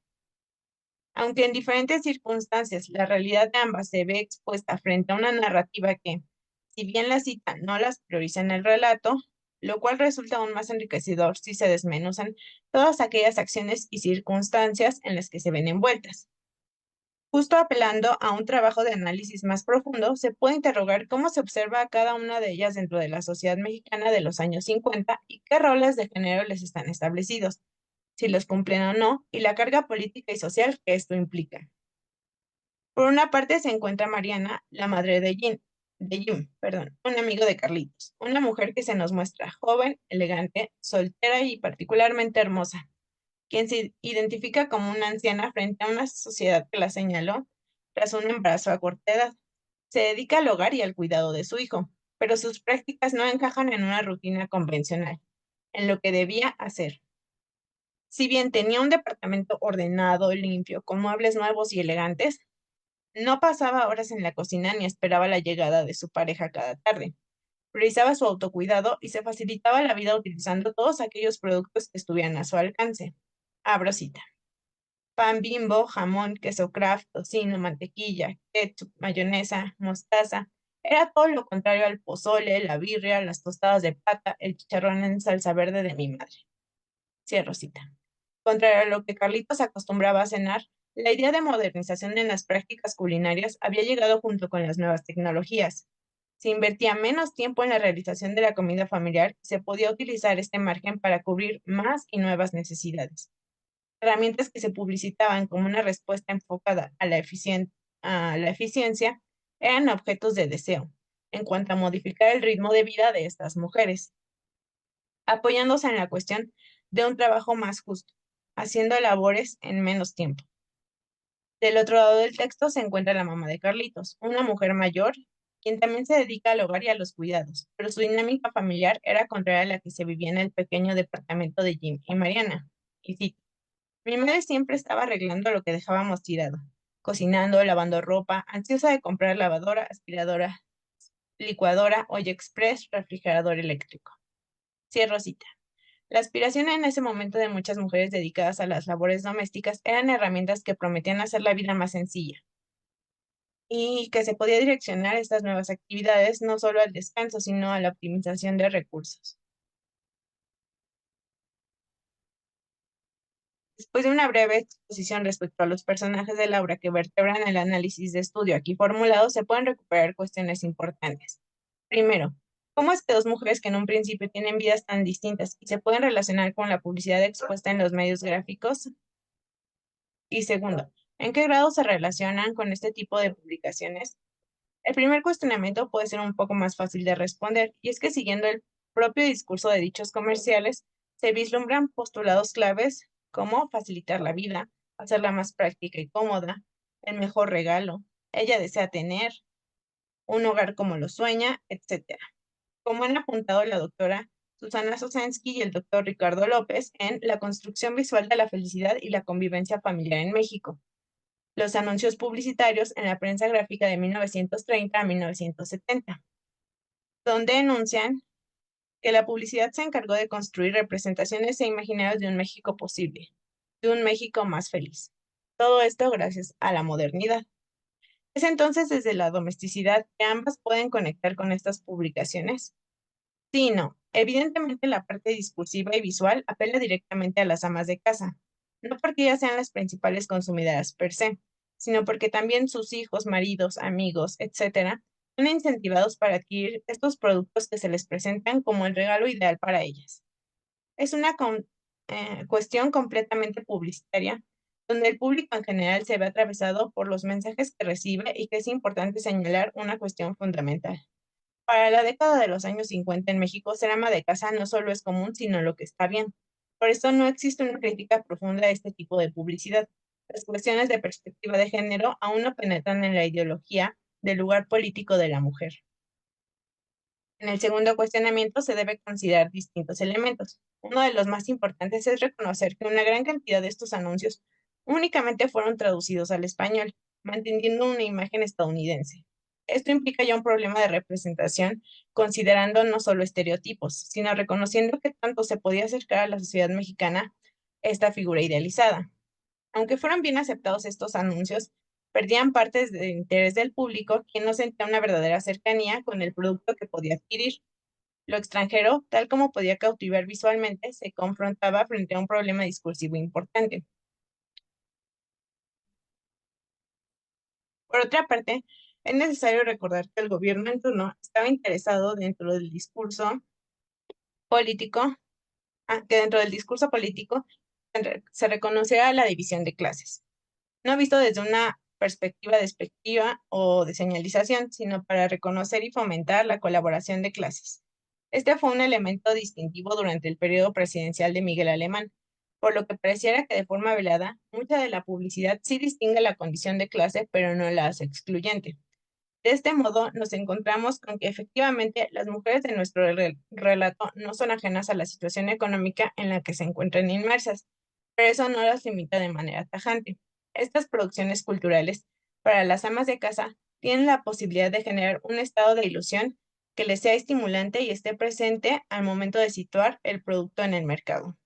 Aunque en diferentes circunstancias la realidad de ambas se ve expuesta frente a una narrativa que, si bien la cita no las prioriza en el relato, lo cual resulta aún más enriquecedor si se desmenuzan todas aquellas acciones y circunstancias en las que se ven envueltas. Justo apelando a un trabajo de análisis más profundo, se puede interrogar cómo se observa a cada una de ellas dentro de la sociedad mexicana de los años 50 y qué roles de género les están establecidos, si los cumplen o no, y la carga política y social que esto implica. Por una parte se encuentra Mariana, la madre de Jim, un amigo de Carlitos, una mujer que se nos muestra joven, elegante, soltera y particularmente hermosa, quien se identifica como una anciana frente a una sociedad que la señaló tras un embarazo a corta edad. Se dedica al hogar y al cuidado de su hijo, pero sus prácticas no encajan en una rutina convencional, en lo que debía hacer. Si bien tenía un departamento ordenado, limpio, con muebles nuevos y elegantes, no pasaba horas en la cocina ni esperaba la llegada de su pareja cada tarde. Priorizaba su autocuidado y se facilitaba la vida utilizando todos aquellos productos que estuvieran a su alcance. Abro cita. Pan Bimbo, jamón, queso Kraft, tocino, mantequilla, ketchup, mayonesa, mostaza. Era todo lo contrario al pozole, la birria, las tostadas de pata, el chicharrón en salsa verde de mi madre. Cierro cita. Contrario a lo que Carlitos acostumbraba a cenar, la idea de modernización en las prácticas culinarias había llegado junto con las nuevas tecnologías. Se invertía menos tiempo en la realización de la comida familiar y se podía utilizar este margen para cubrir más y nuevas necesidades. Herramientas que se publicitaban como una respuesta enfocada a la eficiencia eran objetos de deseo, en cuanto a modificar el ritmo de vida de estas mujeres, apoyándose en la cuestión de un trabajo más justo, haciendo labores en menos tiempo. Del otro lado del texto se encuentra la mamá de Carlitos, una mujer mayor, quien también se dedica al hogar y a los cuidados, pero su dinámica familiar era contraria a la que se vivía en el pequeño departamento de Jim y Mariana. Y cito, mi madre siempre estaba arreglando lo que dejábamos tirado, cocinando, lavando ropa, ansiosa de comprar lavadora, aspiradora, licuadora, olla express, refrigerador eléctrico. Cierro cita. La aspiración en ese momento de muchas mujeres dedicadas a las labores domésticas eran herramientas que prometían hacer la vida más sencilla y que se podía direccionar estas nuevas actividades no solo al descanso, sino a la optimización de recursos. Después de una breve exposición respecto a los personajes de la obra que vertebran el análisis de estudio aquí formulado, se pueden recuperar cuestiones importantes. Primero, ¿cómo es que dos mujeres que en un principio tienen vidas tan distintas y se pueden relacionar con la publicidad expuesta en los medios gráficos? Y segundo, ¿en qué grado se relacionan con este tipo de publicaciones? El primer cuestionamiento puede ser un poco más fácil de responder, y es que siguiendo el propio discurso de dichos comerciales, se vislumbran postulados claves como facilitar la vida, hacerla más práctica y cómoda, el mejor regalo, ella desea tener, un hogar como lo sueña, etc. Como han apuntado la doctora Susana Sosensky y el doctor Ricardo López en La construcción visual de la felicidad y la convivencia familiar en México. Los anuncios publicitarios en la prensa gráfica de 1930 a 1970, donde enuncian que la publicidad se encargó de construir representaciones e imaginarios de un México posible, de un México más feliz. Todo esto gracias a la modernidad. Es entonces desde la domesticidad que ambas pueden conectar con estas publicaciones. Sí y no. Evidentemente la parte discursiva y visual apela directamente a las amas de casa, no porque ellas sean las principales consumidoras per se, sino porque también sus hijos, maridos, amigos, etcétera, son incentivados para adquirir estos productos que se les presentan como el regalo ideal para ellas. Es una cuestión completamente publicitaria, donde el público en general se ve atravesado por los mensajes que recibe y que es importante señalar una cuestión fundamental. Para la década de los años 50 en México, ser ama de casa no solo es común, sino lo que está bien. Por eso no existe una crítica profunda a este tipo de publicidad. Las cuestiones de perspectiva de género aún no penetran en la ideología del lugar político de la mujer. En el segundo cuestionamiento se debe considerar distintos elementos. Uno de los más importantes es reconocer que una gran cantidad de estos anuncios únicamente fueron traducidos al español, manteniendo una imagen estadounidense. Esto implica ya un problema de representación, considerando no solo estereotipos, sino reconociendo que tanto se podía acercar a la sociedad mexicana esta figura idealizada. Aunque fueran bien aceptados estos anuncios, perdían partes del interés del público, quien no sentía una verdadera cercanía con el producto que podía adquirir. Lo extranjero, tal como podía cautivar visualmente, se confrontaba frente a un problema discursivo importante. Por otra parte, es necesario recordar que el gobierno en turno estaba interesado dentro del discurso político, que dentro del discurso político se reconociera la división de clases, no visto desde una perspectiva despectiva o de señalización, sino para reconocer y fomentar la colaboración de clases. Este fue un elemento distintivo durante el periodo presidencial de Miguel Alemán, por lo que pareciera que de forma velada, mucha de la publicidad sí distingue la condición de clase, pero no la hace excluyente. De este modo, nos encontramos con que efectivamente las mujeres de nuestro relato no son ajenas a la situación económica en la que se encuentran inmersas, pero eso no las limita de manera tajante. Estas producciones culturales, para las amas de casa, tienen la posibilidad de generar un estado de ilusión que les sea estimulante y esté presente al momento de situar el producto en el mercado.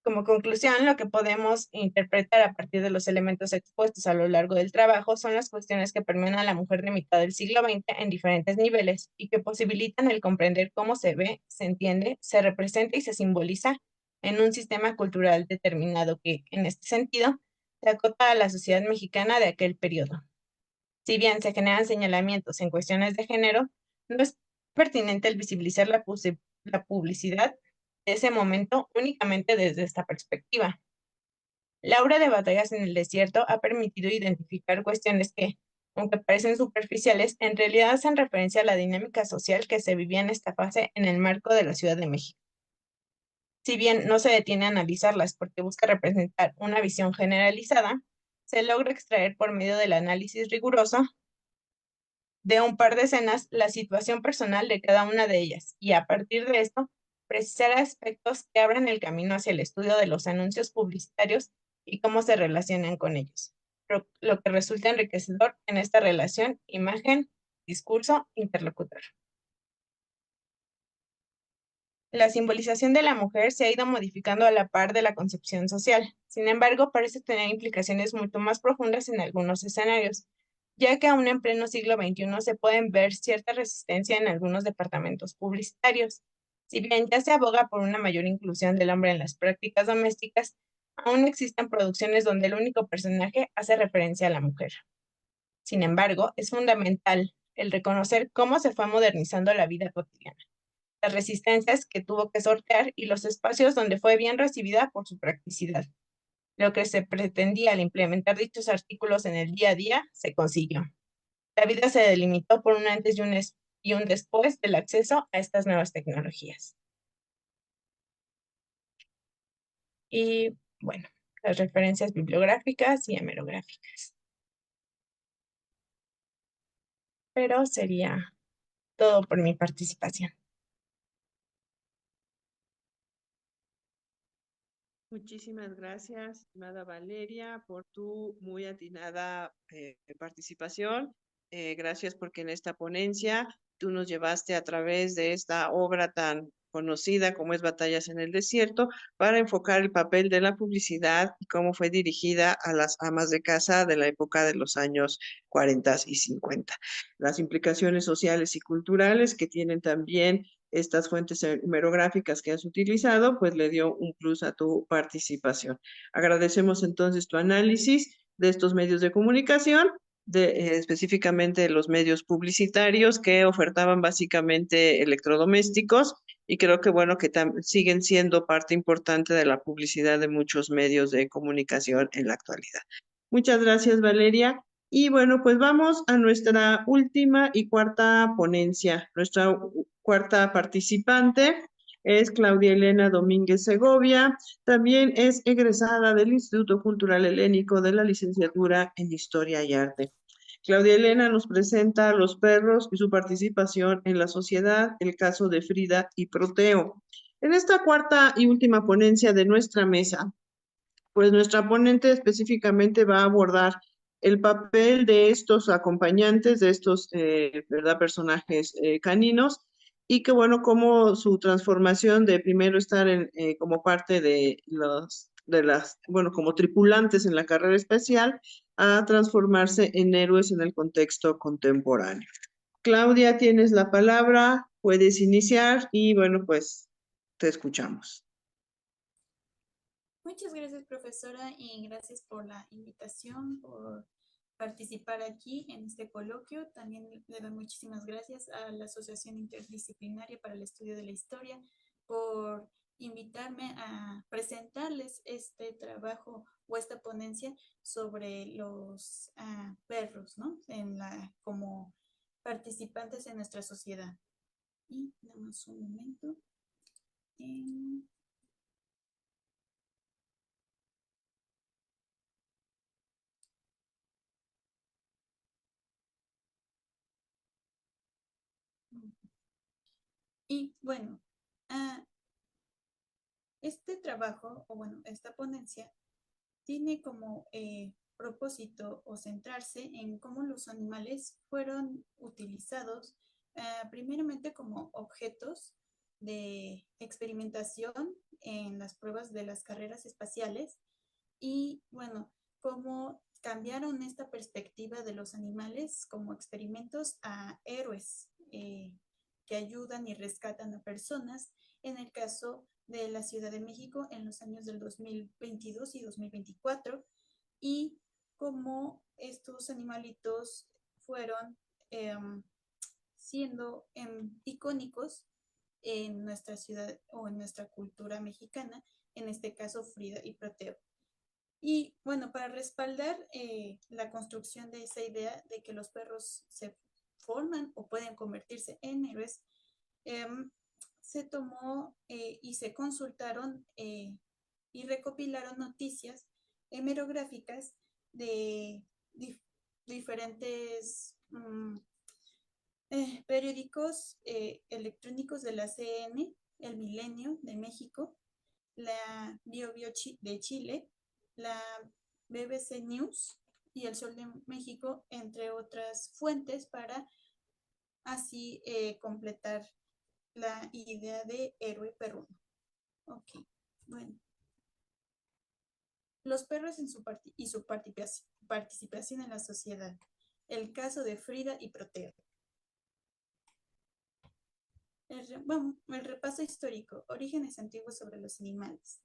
Como conclusión, lo que podemos interpretar a partir de los elementos expuestos a lo largo del trabajo son las cuestiones que permean a la mujer de mitad del siglo XX en diferentes niveles y que posibilitan el comprender cómo se ve, se entiende, se representa y se simboliza en un sistema cultural determinado que, en este sentido, se acota a la sociedad mexicana de aquel periodo. Si bien se generan señalamientos en cuestiones de género, no es pertinente el visibilizar la publicidad de ese momento únicamente desde esta perspectiva. La obra de Batallas en el desierto ha permitido identificar cuestiones que, aunque parecen superficiales, en realidad hacen referencia a la dinámica social que se vivía en esta fase en el marco de la Ciudad de México. Si bien no se detiene a analizarlas porque busca representar una visión generalizada, se logra extraer por medio del análisis riguroso de un par de escenas la situación personal de cada una de ellas y a partir de esto precisar aspectos que abran el camino hacia el estudio de los anuncios publicitarios y cómo se relacionan con ellos, lo que resulta enriquecedor en esta relación imagen, discurso, interlocutor. La simbolización de la mujer se ha ido modificando a la par de la concepción social. Sin embargo, parece tener implicaciones mucho más profundas en algunos escenarios, ya que aún en pleno siglo XXI se pueden ver cierta resistencia en algunos departamentos publicitarios. Si bien ya se aboga por una mayor inclusión del hombre en las prácticas domésticas, aún existen producciones donde el único personaje hace referencia a la mujer. Sin embargo, es fundamental el reconocer cómo se fue modernizando la vida cotidiana, las resistencias que tuvo que sortear y los espacios donde fue bien recibida por su practicidad. Lo que se pretendía al implementar dichos artículos en el día a día se consiguió. La vida se delimitó por un antes y un después del acceso a estas nuevas tecnologías. Y bueno, las referencias bibliográficas y hemerográficas. Pero sería todo por mi participación. Muchísimas gracias, estimada Valeria, por tu muy atinada participación. Gracias porque en esta ponencia tú nos llevaste a través de esta obra tan conocida como es Batallas en el Desierto, para enfocar el papel de la publicidad y cómo fue dirigida a las amas de casa de la época de los años 40 y 50. Las implicaciones sociales y culturales que tienen también estas fuentes hemerográficas que has utilizado, pues le dio un plus a tu participación. Agradecemos entonces tu análisis de estos medios de comunicación, específicamente los medios publicitarios que ofertaban básicamente electrodomésticos y creo que bueno que siguen siendo parte importante de la publicidad de muchos medios de comunicación en la actualidad. Muchas gracias, Valeria. Y bueno, pues vamos a nuestra última y cuarta ponencia. Nuestra cuarta participante es Claudia Elena Domínguez Segovia. También es egresada del Instituto Cultural Helénico de la licenciatura en Historia y Arte. Claudia Elena nos presenta a los perros y su participación en la sociedad, el caso de Frida y Proteo. En esta cuarta y última ponencia de nuestra mesa, pues nuestra ponente específicamente va a abordar el papel de estos acompañantes, de estos ¿verdad? Personajes caninos, y que bueno, como su transformación de primero estar como parte de bueno, como tripulantes en la carrera especial, a transformarse en héroes en el contexto contemporáneo. Claudia, tienes la palabra, puedes iniciar y bueno, pues te escuchamos. Muchas gracias, profesora, y gracias por la invitación, por participar aquí en este coloquio. También le doy muchísimas gracias a la Asociación Interdisciplinaria para el Estudio de la Historia por invitarme a presentarles este trabajo o esta ponencia sobre los perros, ¿no? Como participantes en nuestra sociedad. Y nada más un momento. Y bueno, este trabajo, o bueno, esta ponencia, tiene como propósito o centrarse en cómo los animales fueron utilizados primeramente como objetos de experimentación en las pruebas de las carreras espaciales y bueno, cómo cambiaron esta perspectiva de los animales como experimentos a héroes que ayudan y rescatan a personas, en el caso de la Ciudad de México en los años del 2022 y 2024, y cómo estos animalitos fueron siendo icónicos en nuestra ciudad o en nuestra cultura mexicana, en este caso Frida y Proteo. Y bueno, para respaldar la construcción de esa idea de que los perros se forman o pueden convertirse en héroes, se tomó y se consultaron y recopilaron noticias hemerográficas de diferentes periódicos electrónicos de la CN, El Milenio de México, la de Chile, la BBC News y El Sol de México, entre otras fuentes, para así completar la idea de héroe perruno. Ok, bueno. Los perros en su participación en la sociedad. El caso de Frida y Proteo. Bueno, el repaso histórico. Orígenes antiguos sobre los animales.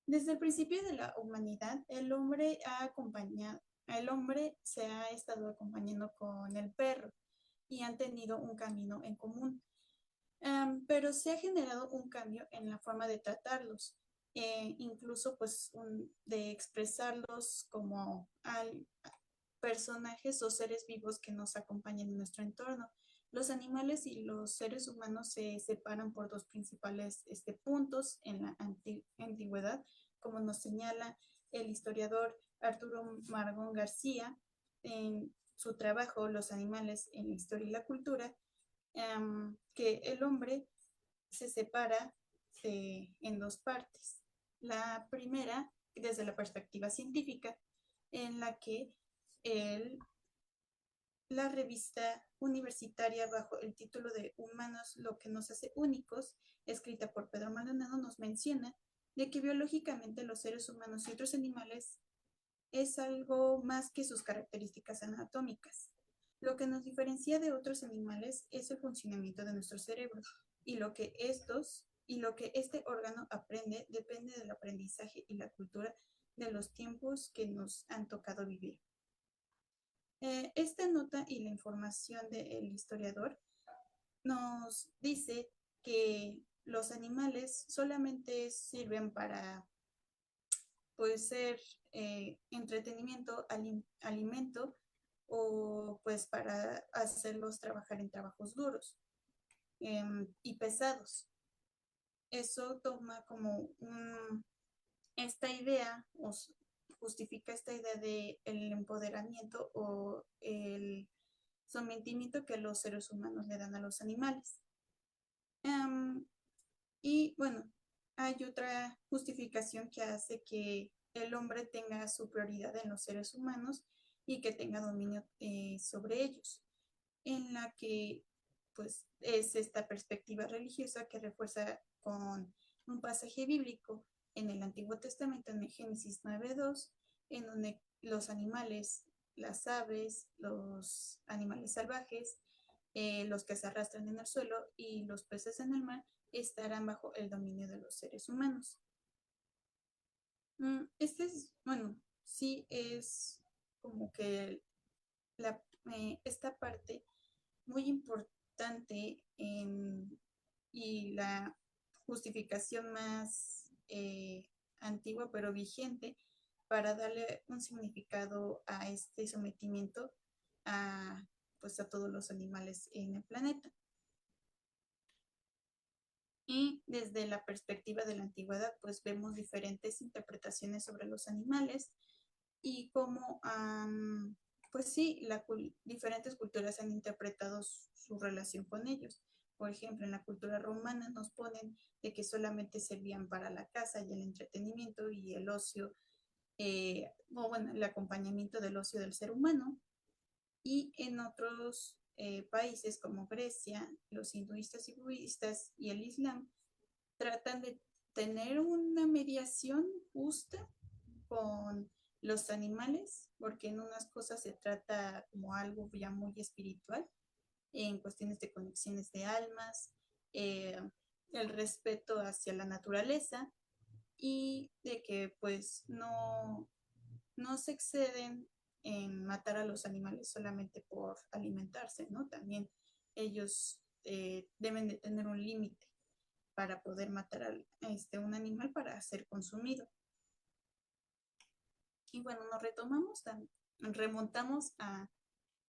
Desde el principio de la humanidad, el hombre se ha estado acompañando con el perro y han tenido un camino en común. Pero se ha generado un cambio en la forma de tratarlos, incluso pues de expresarlos como personajes o seres vivos que nos acompañan en nuestro entorno. Los animales y los seres humanos se separan por dos principales puntos en la antigüedad, como nos señala el historiador Arturo Margón García en su trabajo Los animales en la historia y la cultura, que el hombre se separa en dos partes. La primera, desde la perspectiva científica, en la que la revista universitaria bajo el título de Humanos, lo que nos hace únicos, escrita por Pedro Maldonado, nos menciona de que biológicamente los seres humanos y otros animales es algo más que sus características anatómicas. Lo que nos diferencia de otros animales es el funcionamiento de nuestro cerebro y lo que este órgano aprende depende del aprendizaje y la cultura de los tiempos que nos han tocado vivir. Esta nota y la información del historiador nos dice que los animales solamente sirven para pues ser entretenimiento, alimento o pues para hacerlos trabajar en trabajos duros y pesados. Eso toma como esta idea o justifica esta idea de el empoderamiento o el sometimiento que los seres humanos le dan a los animales. Y bueno, hay otra justificación que hace que el hombre tenga su prioridad en los seres humanos y que tenga dominio sobre ellos, en la que pues es esta perspectiva religiosa que refuerza con un pasaje bíblico en el Antiguo Testamento, en el Génesis 9:2, en donde los animales, las aves, los animales salvajes, los que se arrastran en el suelo y los peces en el mar estarán bajo el dominio de los seres humanos. Bueno, sí es como que esta parte muy importante y la justificación más antigua pero vigente para darle un significado a este sometimiento pues a todos los animales en el planeta. Y desde la perspectiva de la antigüedad, pues vemos diferentes interpretaciones sobre los animales y cómo, pues sí, diferentes culturas han interpretado su relación con ellos. Por ejemplo, en la cultura romana nos ponen de que solamente servían para la caza y el entretenimiento y el ocio, o bueno, el acompañamiento del ocio del ser humano. Y en otros países como Grecia, los hinduistas y budistas y el Islam tratan de tener una mediación justa con los animales, porque en unas cosas se trata como algo ya muy espiritual, en cuestiones de conexiones de almas, el respeto hacia la naturaleza y de que pues no se exceden en matar a los animales solamente por alimentarse, ¿no? También ellos deben de tener un límite. para poder matar a un animal para ser consumido. Y bueno, remontamos a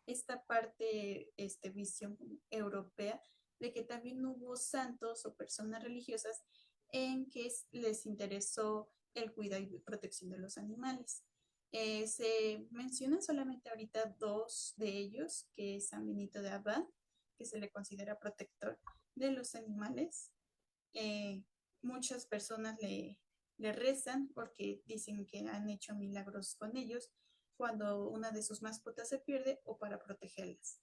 esta parte, visión europea, de que también hubo santos o personas religiosas en que les interesó el cuidado y protección de los animales. Se mencionan solamente ahorita dos de ellos, que es San Benito de Abad, que se le considera protector de los animales. Muchas personas le rezan porque dicen que han hecho milagros con ellos cuando una de sus mascotas se pierde o para protegerlas.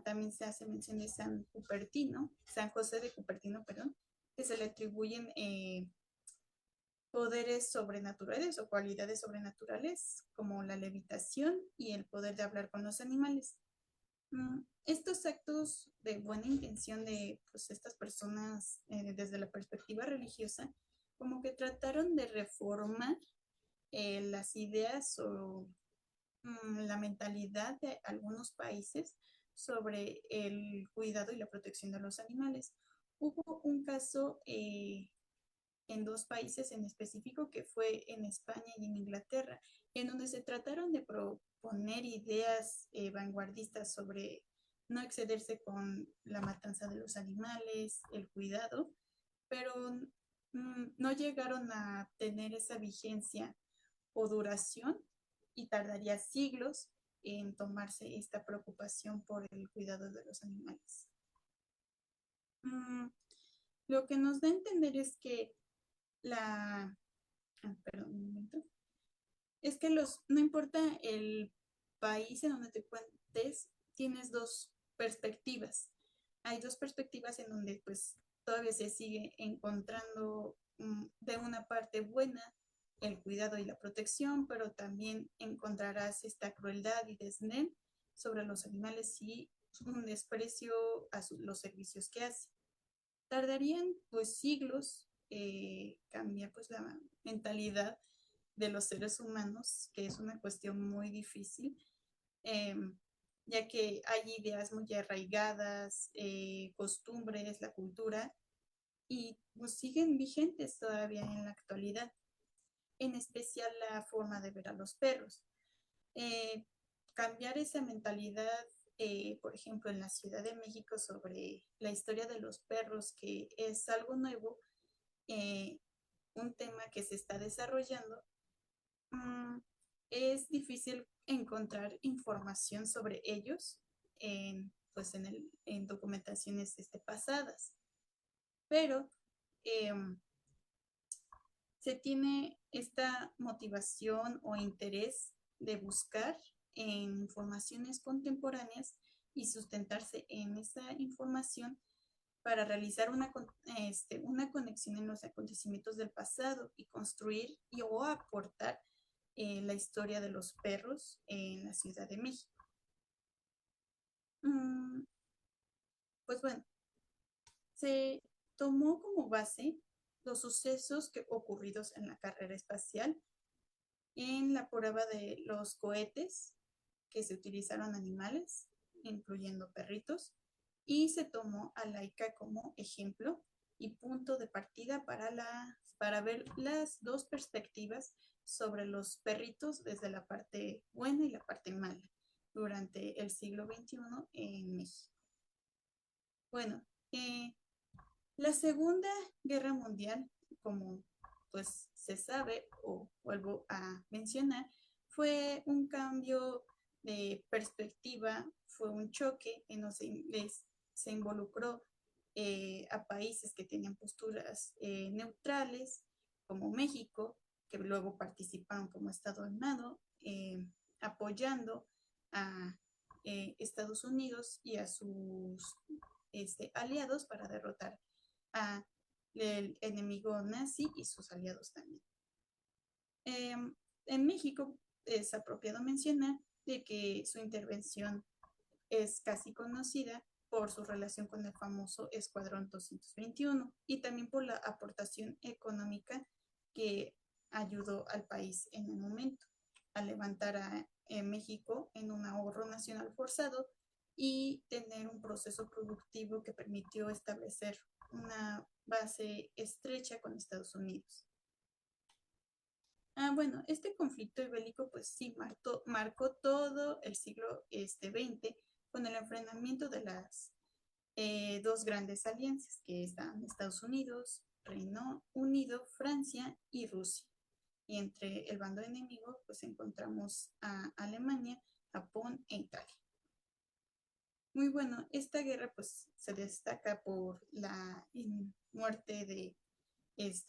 También se hace mención de San José de Cupertino, perdón, que se le atribuyen poderes sobrenaturales o cualidades sobrenaturales como la levitación y el poder de hablar con los animales. Estos actos de buena intención de pues, estas personas desde la perspectiva religiosa, como que trataron de reformar las ideas o la mentalidad de algunos países sobre el cuidado y la protección de los animales. Hubo un caso en dos países en específico, que fue en España y en Inglaterra, en donde se trataron de proponer ideas vanguardistas sobre no excederse con la matanza de los animales, el cuidado, pero no llegaron a tener esa vigencia o duración y tardaría siglos en tomarse esta preocupación por el cuidado de los animales. Lo que nos da a entender es que perdón, un momento, es que no importa el país en donde te cuentes, tienes dos perspectivas. Hay dos perspectivas en donde pues todavía se sigue encontrando de una parte buena el cuidado y la protección, pero también encontrarás esta crueldad y desdén sobre los animales y un desprecio a los servicios que hacen. Tardarían pues siglos cambiar pues la mentalidad de los seres humanos, que es una cuestión muy difícil, eh, ya que hay ideas muy arraigadas, costumbres, la cultura, y pues, siguen vigentes todavía en la actualidad, en especial la forma de ver a los perros. Eh, Cambiar esa mentalidad, por ejemplo, en la Ciudad de México sobre la historia de los perros, que es algo nuevo, un tema que se está desarrollando, es difícil encontrar información sobre ellos pues en documentaciones pasadas, pero se tiene esta motivación o interés de buscar en informaciones contemporáneas y sustentarse en esa información para realizar una conexión en los acontecimientos del pasado y construir o aportar la historia de los perros en la Ciudad de México. Pues bueno, se tomó como base los sucesos ocurridos en la carrera espacial, en la prueba de los cohetes que se utilizaron animales, incluyendo perritos, y se tomó a Laika como ejemplo y punto de partida para ver las dos perspectivas sobre los perritos desde la parte buena y la parte mala durante el siglo XXI en México. Bueno, la Segunda Guerra Mundial, como pues se sabe o vuelvo a mencionar, fue un cambio de perspectiva, fue un choque en los que se involucró a países que tenían posturas neutrales, como México, que luego participaron como Estado armado, apoyando a Estados Unidos y a sus aliados para derrotar al enemigo nazi y sus aliados también. En México es apropiado mencionar de que su intervención es casi conocida por su relación con el famoso Escuadrón 221 y también por la aportación económica que ayudó al país en el momento a levantar a México en un ahorro nacional forzado y tener un proceso productivo que permitió establecer una base estrecha con Estados Unidos. Bueno, este conflicto bélico pues sí marcó todo el siglo XX con el enfrentamiento de las dos grandes alianzas que están Estados Unidos, Reino Unido, Francia y Rusia. Y entre el bando enemigo pues encontramos a Alemania, Japón e Italia. Muy bueno, esta guerra pues se destaca por la muerte de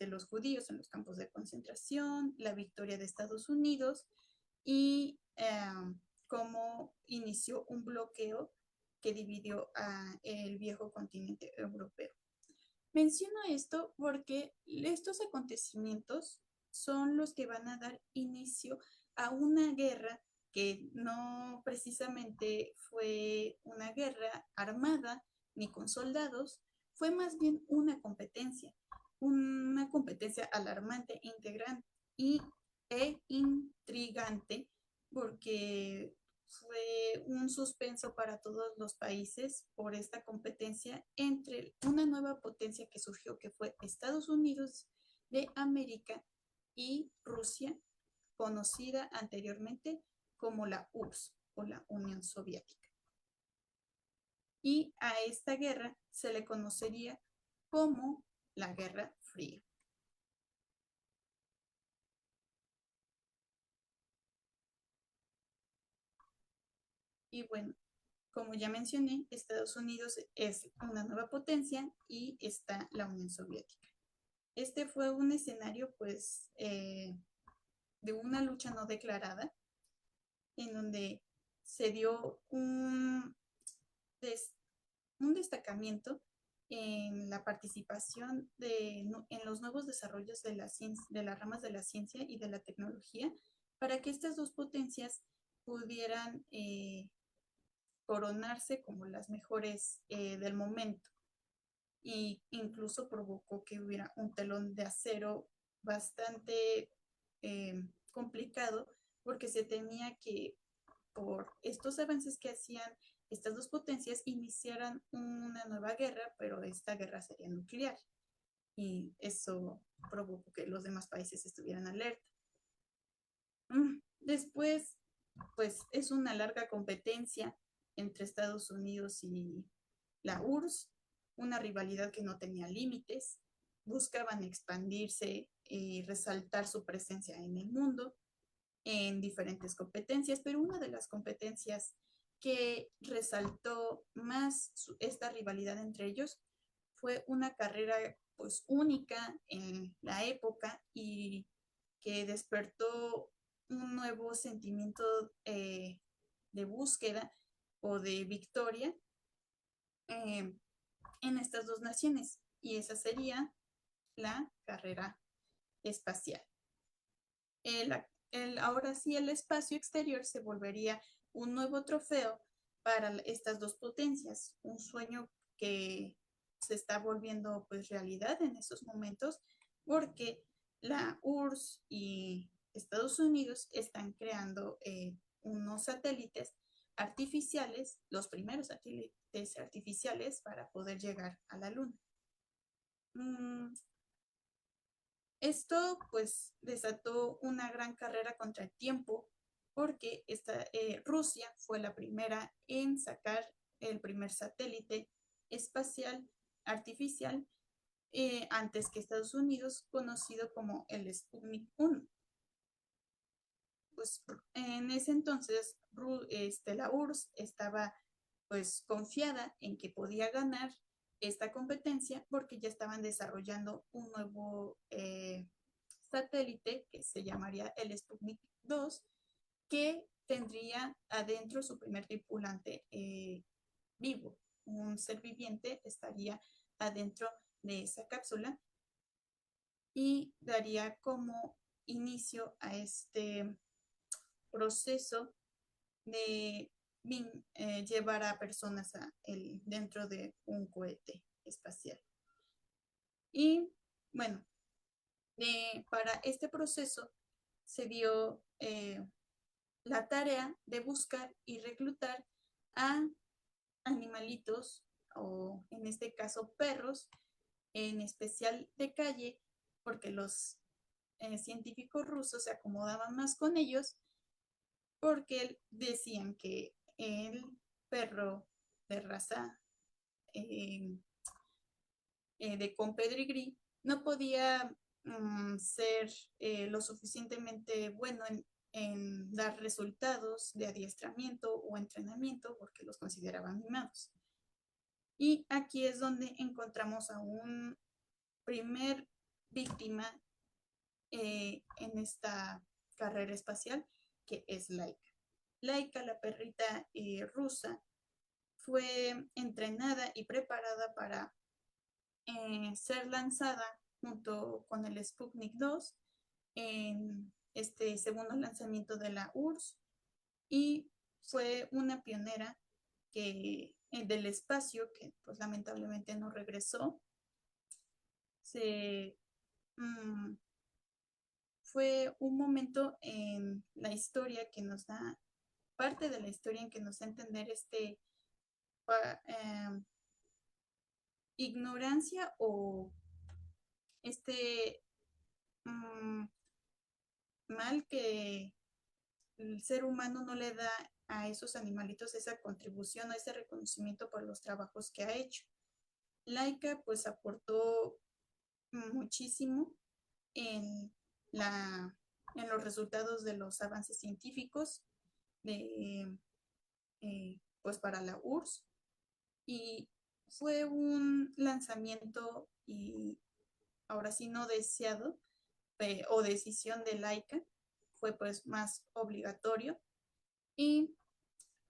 los judíos en los campos de concentración, la victoria de Estados Unidos y cómo inició un bloqueo que dividió a el viejo continente europeo. Menciono esto porque estos acontecimientos son los que van a dar inicio a una guerra que no precisamente fue una guerra armada ni con soldados, fue más bien una competencia alarmante e intrigante, porque fue un suspenso para todos los países por esta competencia entre una nueva potencia que surgió, que fue Estados Unidos de América y Rusia, conocida anteriormente como la URSS o la Unión Soviética. Y a esta guerra se le conocería como la Guerra Fría. Y bueno, como ya mencioné, Estados Unidos es una nueva potencia y está la Unión Soviética. Este fue un escenario, pues, de una lucha no declarada, en donde se dio un destacamiento en la participación en los nuevos desarrollos de las ramas de la ciencia y de la tecnología, para que estas dos potencias pudieran coronarse como las mejores del momento. Y incluso provocó que hubiera un telón de acero bastante complicado, porque se temía que por estos avances que hacían estas dos potencias iniciaran una nueva guerra, pero esta guerra sería nuclear. Y eso provocó que los demás países estuvieran alerta. Después, pues es una larga competencia entre Estados Unidos y la URSS, una rivalidad que no tenía límites, buscaban expandirse y resaltar su presencia en el mundo en diferentes competencias, pero una de las competencias que resaltó más esta rivalidad entre ellos fue una carrera pues única en la época y que despertó un nuevo sentimiento de búsqueda o de victoria en estas dos naciones, y esa sería la carrera espacial. Ahora sí, el espacio exterior se volvería un nuevo trofeo para estas dos potencias, un sueño que se está volviendo pues realidad en esos momentos, porque la URSS y Estados Unidos están creando unos satélites artificiales, los primeros satélites artificiales para poder llegar a la Luna. Esto pues desató una gran carrera contra el tiempo, porque Rusia fue la primera en sacar el primer satélite espacial artificial antes que Estados Unidos, conocido como el Sputnik 1. Pues en ese entonces la URSS estaba pues confiada en que podía ganar esta competencia, porque ya estaban desarrollando un nuevo satélite que se llamaría el Sputnik 2, que tendría adentro su primer tripulante vivo. Un ser viviente estaría adentro de esa cápsula y daría como inicio a este proceso de llevar a personas dentro de un cohete espacial. Y bueno, para este proceso se dio la tarea de buscar y reclutar a animalitos, o en este caso perros, en especial de calle, porque los científicos rusos se acomodaban más con ellos, porque decían que el perro de raza eh, de con pedigrí no podía ser lo suficientemente bueno en dar resultados de adiestramiento o entrenamiento porque los consideraban mimados. Y aquí es donde encontramos a un primer víctima en esta carrera espacial, que es Laika. Laika, la perrita rusa, fue entrenada y preparada para ser lanzada junto con el Sputnik 2 en este segundo lanzamiento de la URSS y fue una pionera del espacio que pues lamentablemente no regresó. Mm, fue un momento en la historia que nos da, parte de la historia en que nos da a entender eh, ignorancia o este mm, mal que el ser humano no le da a esos animalitos esa contribución o ese reconocimiento por los trabajos que ha hecho. Laika pues aportó muchísimo en, en los resultados de los avances científicos pues para la URSS y fue un lanzamiento y ahora sí no deseado o decisión de Laika, fue pues más obligatorio y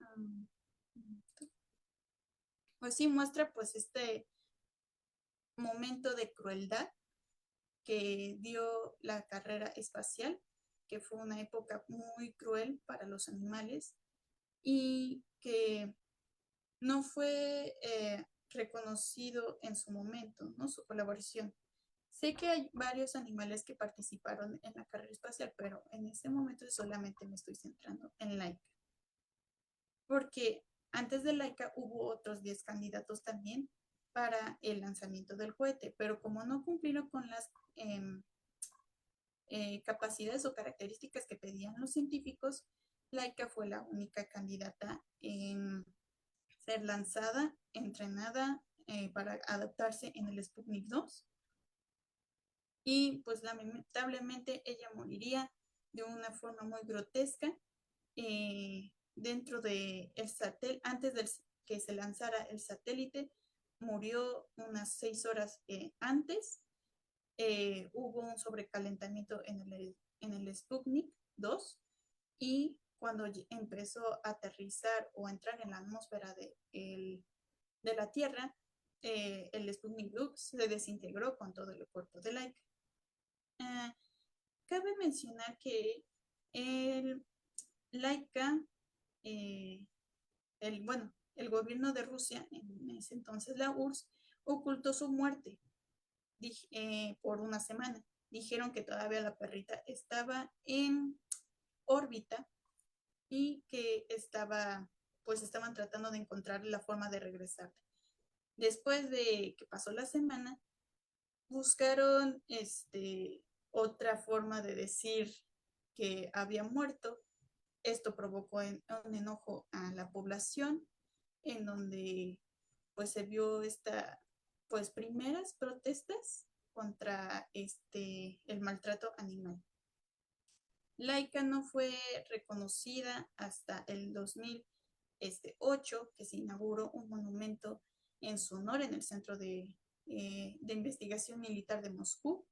um, pues sí muestra pues este momento de crueldad que dio la carrera espacial, que fue una época muy cruel para los animales y que no fue reconocido en su momento, ¿no? Su colaboración. Sé que hay varios animales que participaron en la carrera espacial, pero en este momento solamente me estoy centrando en Laika. Porque antes de Laika hubo otros 10 candidatos también para el lanzamiento del cohete, pero como no cumplieron con las capacidades o características que pedían los científicos, Laika fue la única candidata en ser lanzada, entrenada para adaptarse en el Sputnik 2 y pues lamentablemente ella moriría de una forma muy grotesca dentro de el satélite, antes de que se lanzara el satélite, murió unas 6 horas antes, hubo un sobrecalentamiento en el Sputnik 2 y cuando empezó a aterrizar o a entrar en la atmósfera de la Tierra, el Sputnik 2 se desintegró con todo el cuerpo de Laika. Cabe mencionar que el Laika, bueno, el gobierno de Rusia, en ese entonces la URSS, ocultó su muerte por una semana. Dijeron que todavía la perrita estaba en órbita y que pues estaban tratando de encontrar la forma de regresar. Después de que pasó la semana, buscaron otra forma de decir que había muerto. Esto provocó un enojo a la población, en donde pues se vio pues primeras protestas contra el maltrato animal. Laika no fue reconocida hasta el 2008, que se inauguró un monumento en su honor en el Centro de Investigación Militar de Moscú.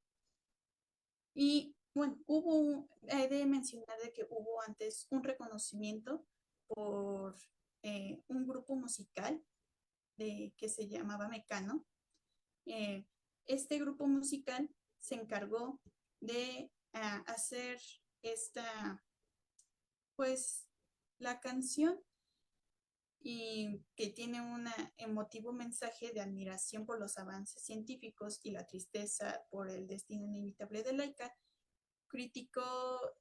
Y bueno, he de mencionar de que hubo antes un reconocimiento por un grupo musical que se llamaba Mecano. Este grupo musical se encargó de hacer pues, la canción y que tiene un emotivo mensaje de admiración por los avances científicos y la tristeza por el destino inevitable de Laika. Criticó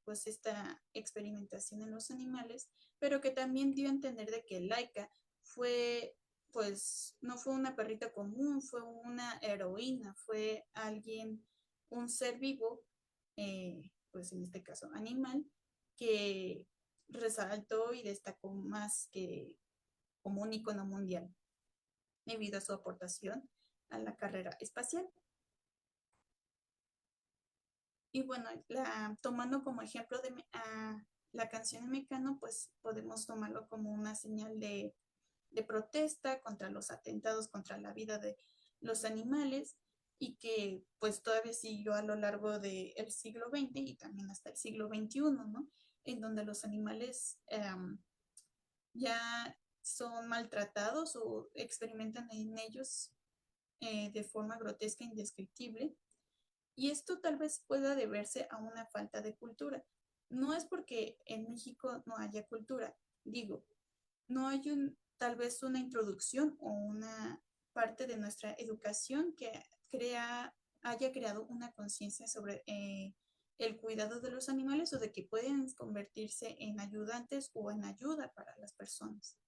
pues esta experimentación en los animales, pero que también dio a entender de que Laika fue pues no fue una perrita común, fue una heroína, fue alguien, un ser vivo, pues en este caso animal, que resaltó y destacó más que como un icono mundial debido a su aportación a la carrera espacial. Y bueno, tomando como ejemplo la canción de Mecano, pues podemos tomarlo como una señal de protesta contra los atentados contra la vida de los animales y que pues todavía siguió a lo largo del siglo XX y también hasta el siglo XXI, ¿no? En donde los animales ya son maltratados o experimentan en ellos de forma grotesca e indescriptible. Y esto tal vez pueda deberse a una falta de cultura. No es porque en México no haya cultura, digo, no hay tal vez una introducción o una parte de nuestra educación que haya creado una conciencia sobre el cuidado de los animales o de que pueden convertirse en ayudantes o en ayuda para las personas.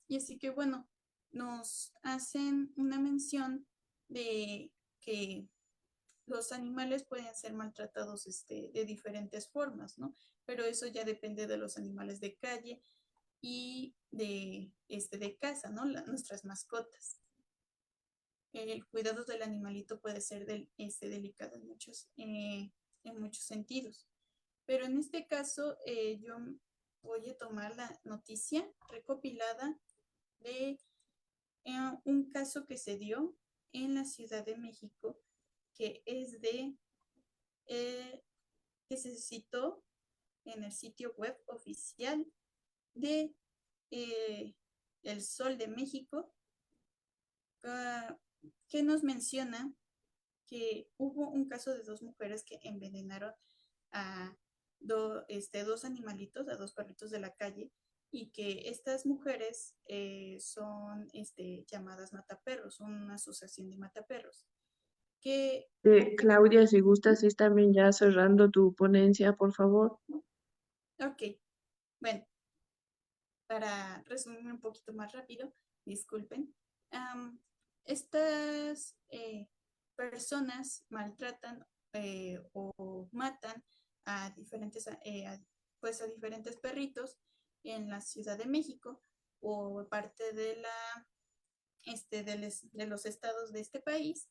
Y así que bueno, nos hacen una mención de que los animales pueden ser maltratados de diferentes formas, ¿no? Pero eso ya depende de los animales de calle y de casa, ¿no? Nuestras mascotas. El cuidado del animalito puede ser delicado en muchos sentidos. Pero en este caso, yo voy a tomar la noticia recopilada de un caso que se dio en la Ciudad de México, que es que se citó en el sitio web oficial de El Sol de México, que nos menciona que hubo un caso de dos mujeres que envenenaron a dos animalitos, a dos perritos de la calle, y que estas mujeres son llamadas mataperros, son una asociación de mataperros. Que Claudia, si gustas ir también ya cerrando tu ponencia, por favor. Ok, bueno, para resumir un poquito más rápido, disculpen, estas personas maltratan o matan a pues a diferentes perritos en la Ciudad de México o parte de los estados de este país,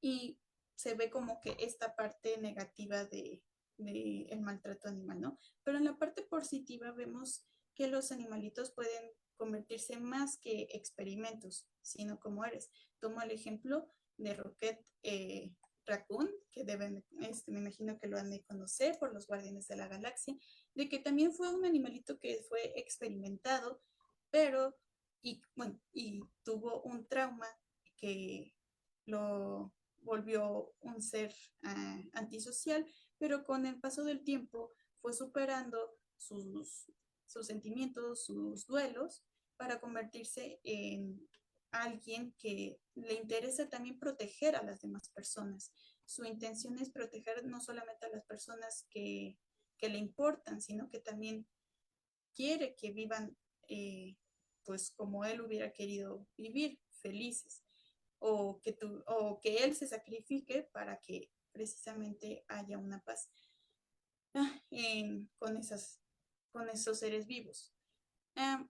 y se ve como que esta parte negativa de el maltrato animal, ¿no? Pero en la parte positiva vemos que los animalitos pueden convertirse más que experimentos, sino como eres. Tomo el ejemplo de Rocket Raccoon, que me imagino que lo han de conocer por los Guardianes de la Galaxia, de que también fue un animalito que fue experimentado, pero, y tuvo un trauma que lo volvió un ser antisocial, pero con el paso del tiempo fue superando sus sentimientos, sus duelos, para convertirse en alguien que le interesa también proteger a las demás personas. Su intención es proteger no solamente a las personas que le importan, sino que también quiere que vivan pues como él hubiera querido vivir, felices, o que él se sacrifique para que precisamente haya una paz con esos seres vivos.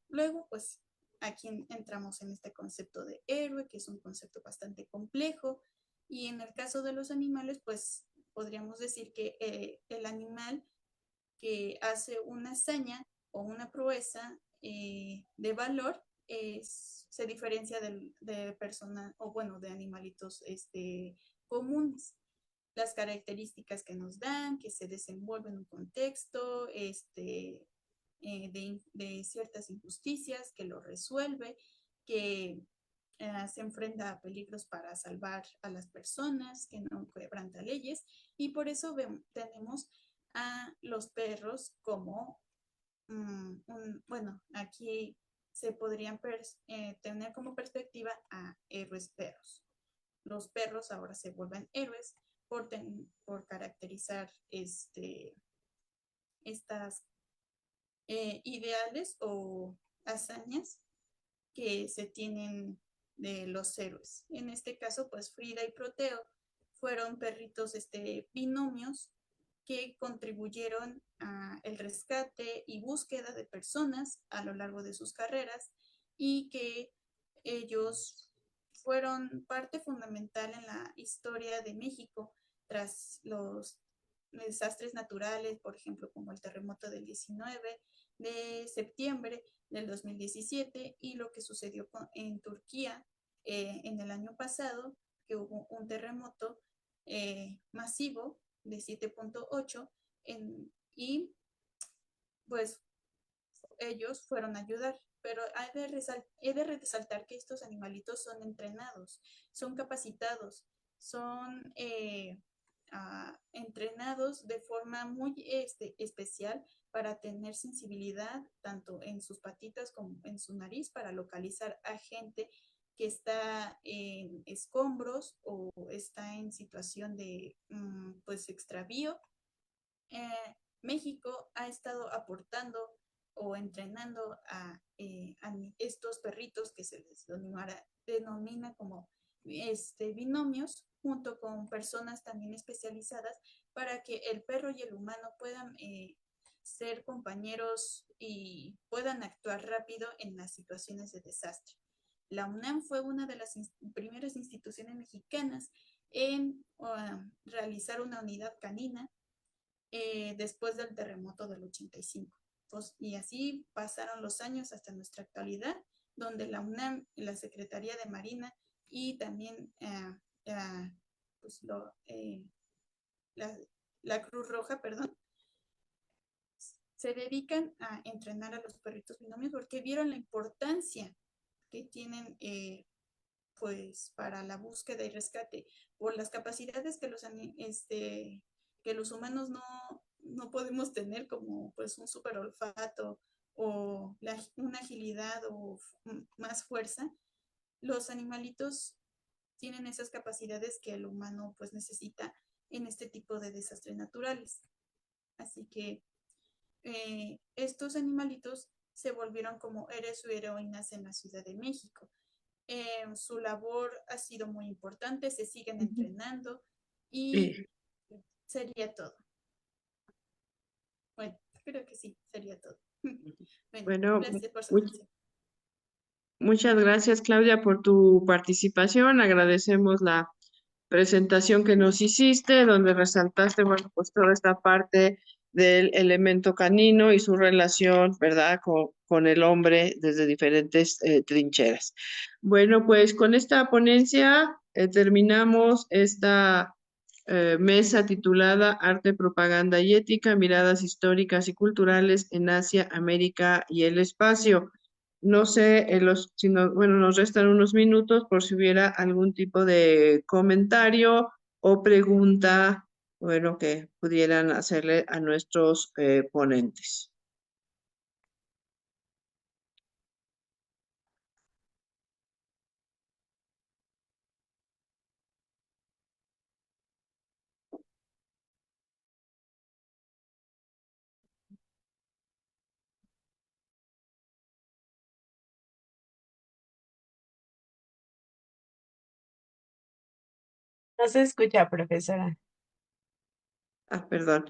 Luego, pues aquí entramos en este concepto de héroe, que es un concepto bastante complejo, y en el caso de los animales, pues podríamos decir que el animal que hace una hazaña o una proeza de valor se diferencia de personas, o bueno, de animalitos comunes. Las características que nos dan, que se desenvuelven en un contexto de ciertas injusticias, que lo resuelve, que se enfrenta a peligros para salvar a las personas, que no quebranta leyes, y por eso tenemos a los perros como, bueno, aquí se podrían tener como perspectiva a héroes perros. Los perros ahora se vuelven héroes por caracterizar estas ideales o hazañas que se tienen de los héroes. En este caso, pues Frida y Proteo fueron perritos binomios que contribuyeron al rescate y búsqueda de personas a lo largo de sus carreras y que ellos fueron parte fundamental en la historia de México tras los desastres naturales, por ejemplo, como el terremoto del 19 de septiembre del 2017 y lo que sucedió en Turquía en el año pasado, que hubo un terremoto masivo de 7.8 y pues ellos fueron a ayudar. Pero he de resaltar que estos animalitos son entrenados, son capacitados, son entrenados de forma muy especial para tener sensibilidad tanto en sus patitas como en su nariz para localizar a gente que está en escombros o está en situación de pues extravío. México ha estado aportando o entrenando a estos perritos que se les denomina como binomios, junto con personas también especializadas para que el perro y el humano puedan ser compañeros y puedan actuar rápido en las situaciones de desastre. La UNAM fue una de las primeras instituciones mexicanas en realizar una unidad canina después del terremoto del 85. Pues, y así pasaron los años hasta nuestra actualidad, donde la UNAM, la Secretaría de Marina y también pues la Cruz Roja, perdón, se dedican a entrenar a los perritos binomios porque vieron la importancia que tienen pues para la búsqueda y rescate por las capacidades que los humanos no podemos tener, como pues un super olfato o una agilidad o más fuerza. Los animalitos tienen esas capacidades que el humano pues necesita en este tipo de desastres naturales. Así que estos animalitos se volvieron como héroes o heroínas en la Ciudad de México. Su labor ha sido muy importante, se siguen entrenando y sería todo. Bueno, creo que sí, sería todo. Bueno, gracias por su atención. muchas gracias, Claudia, por tu participación. Agradecemos la presentación que nos hiciste, donde resaltaste, bueno, pues toda esta parte del elemento canino y su relación, ¿verdad?, con el hombre desde diferentes trincheras. Bueno, pues con esta ponencia terminamos esta mesa titulada Arte, Propaganda y Ética, miradas históricas y culturales en Asia, América y el espacio. No sé, bueno, nos restan unos minutos por si hubiera algún tipo de comentario o pregunta, bueno, que pudieran hacerle a nuestros ponentes. No se escucha, profesora. Perdón.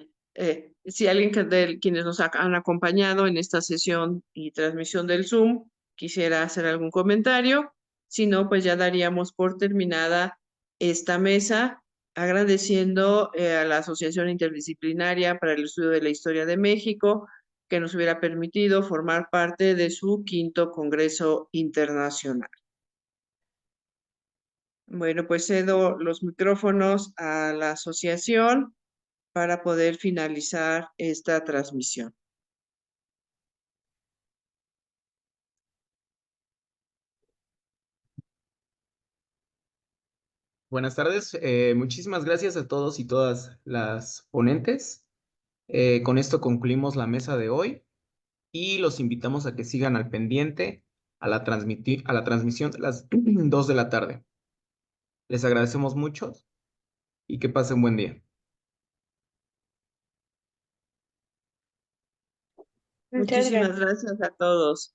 Si alguien de quienes nos han acompañado en esta sesión y transmisión del Zoom quisiera hacer algún comentario, si no, pues ya daríamos por terminada esta mesa, agradeciendo a la Asociación Interdisciplinaria para el Estudio de la Historia de México que nos hubiera permitido formar parte de su 5º Congreso Internacional. Bueno, pues cedo los micrófonos a la asociación para poder finalizar esta transmisión. Buenas tardes, muchísimas gracias a todos y todas las ponentes. Con esto concluimos la mesa de hoy y los invitamos a que sigan al pendiente a la transmisión de las 2 de la tarde. Les agradecemos mucho y que pasen buen día. Muchísimas gracias a todos.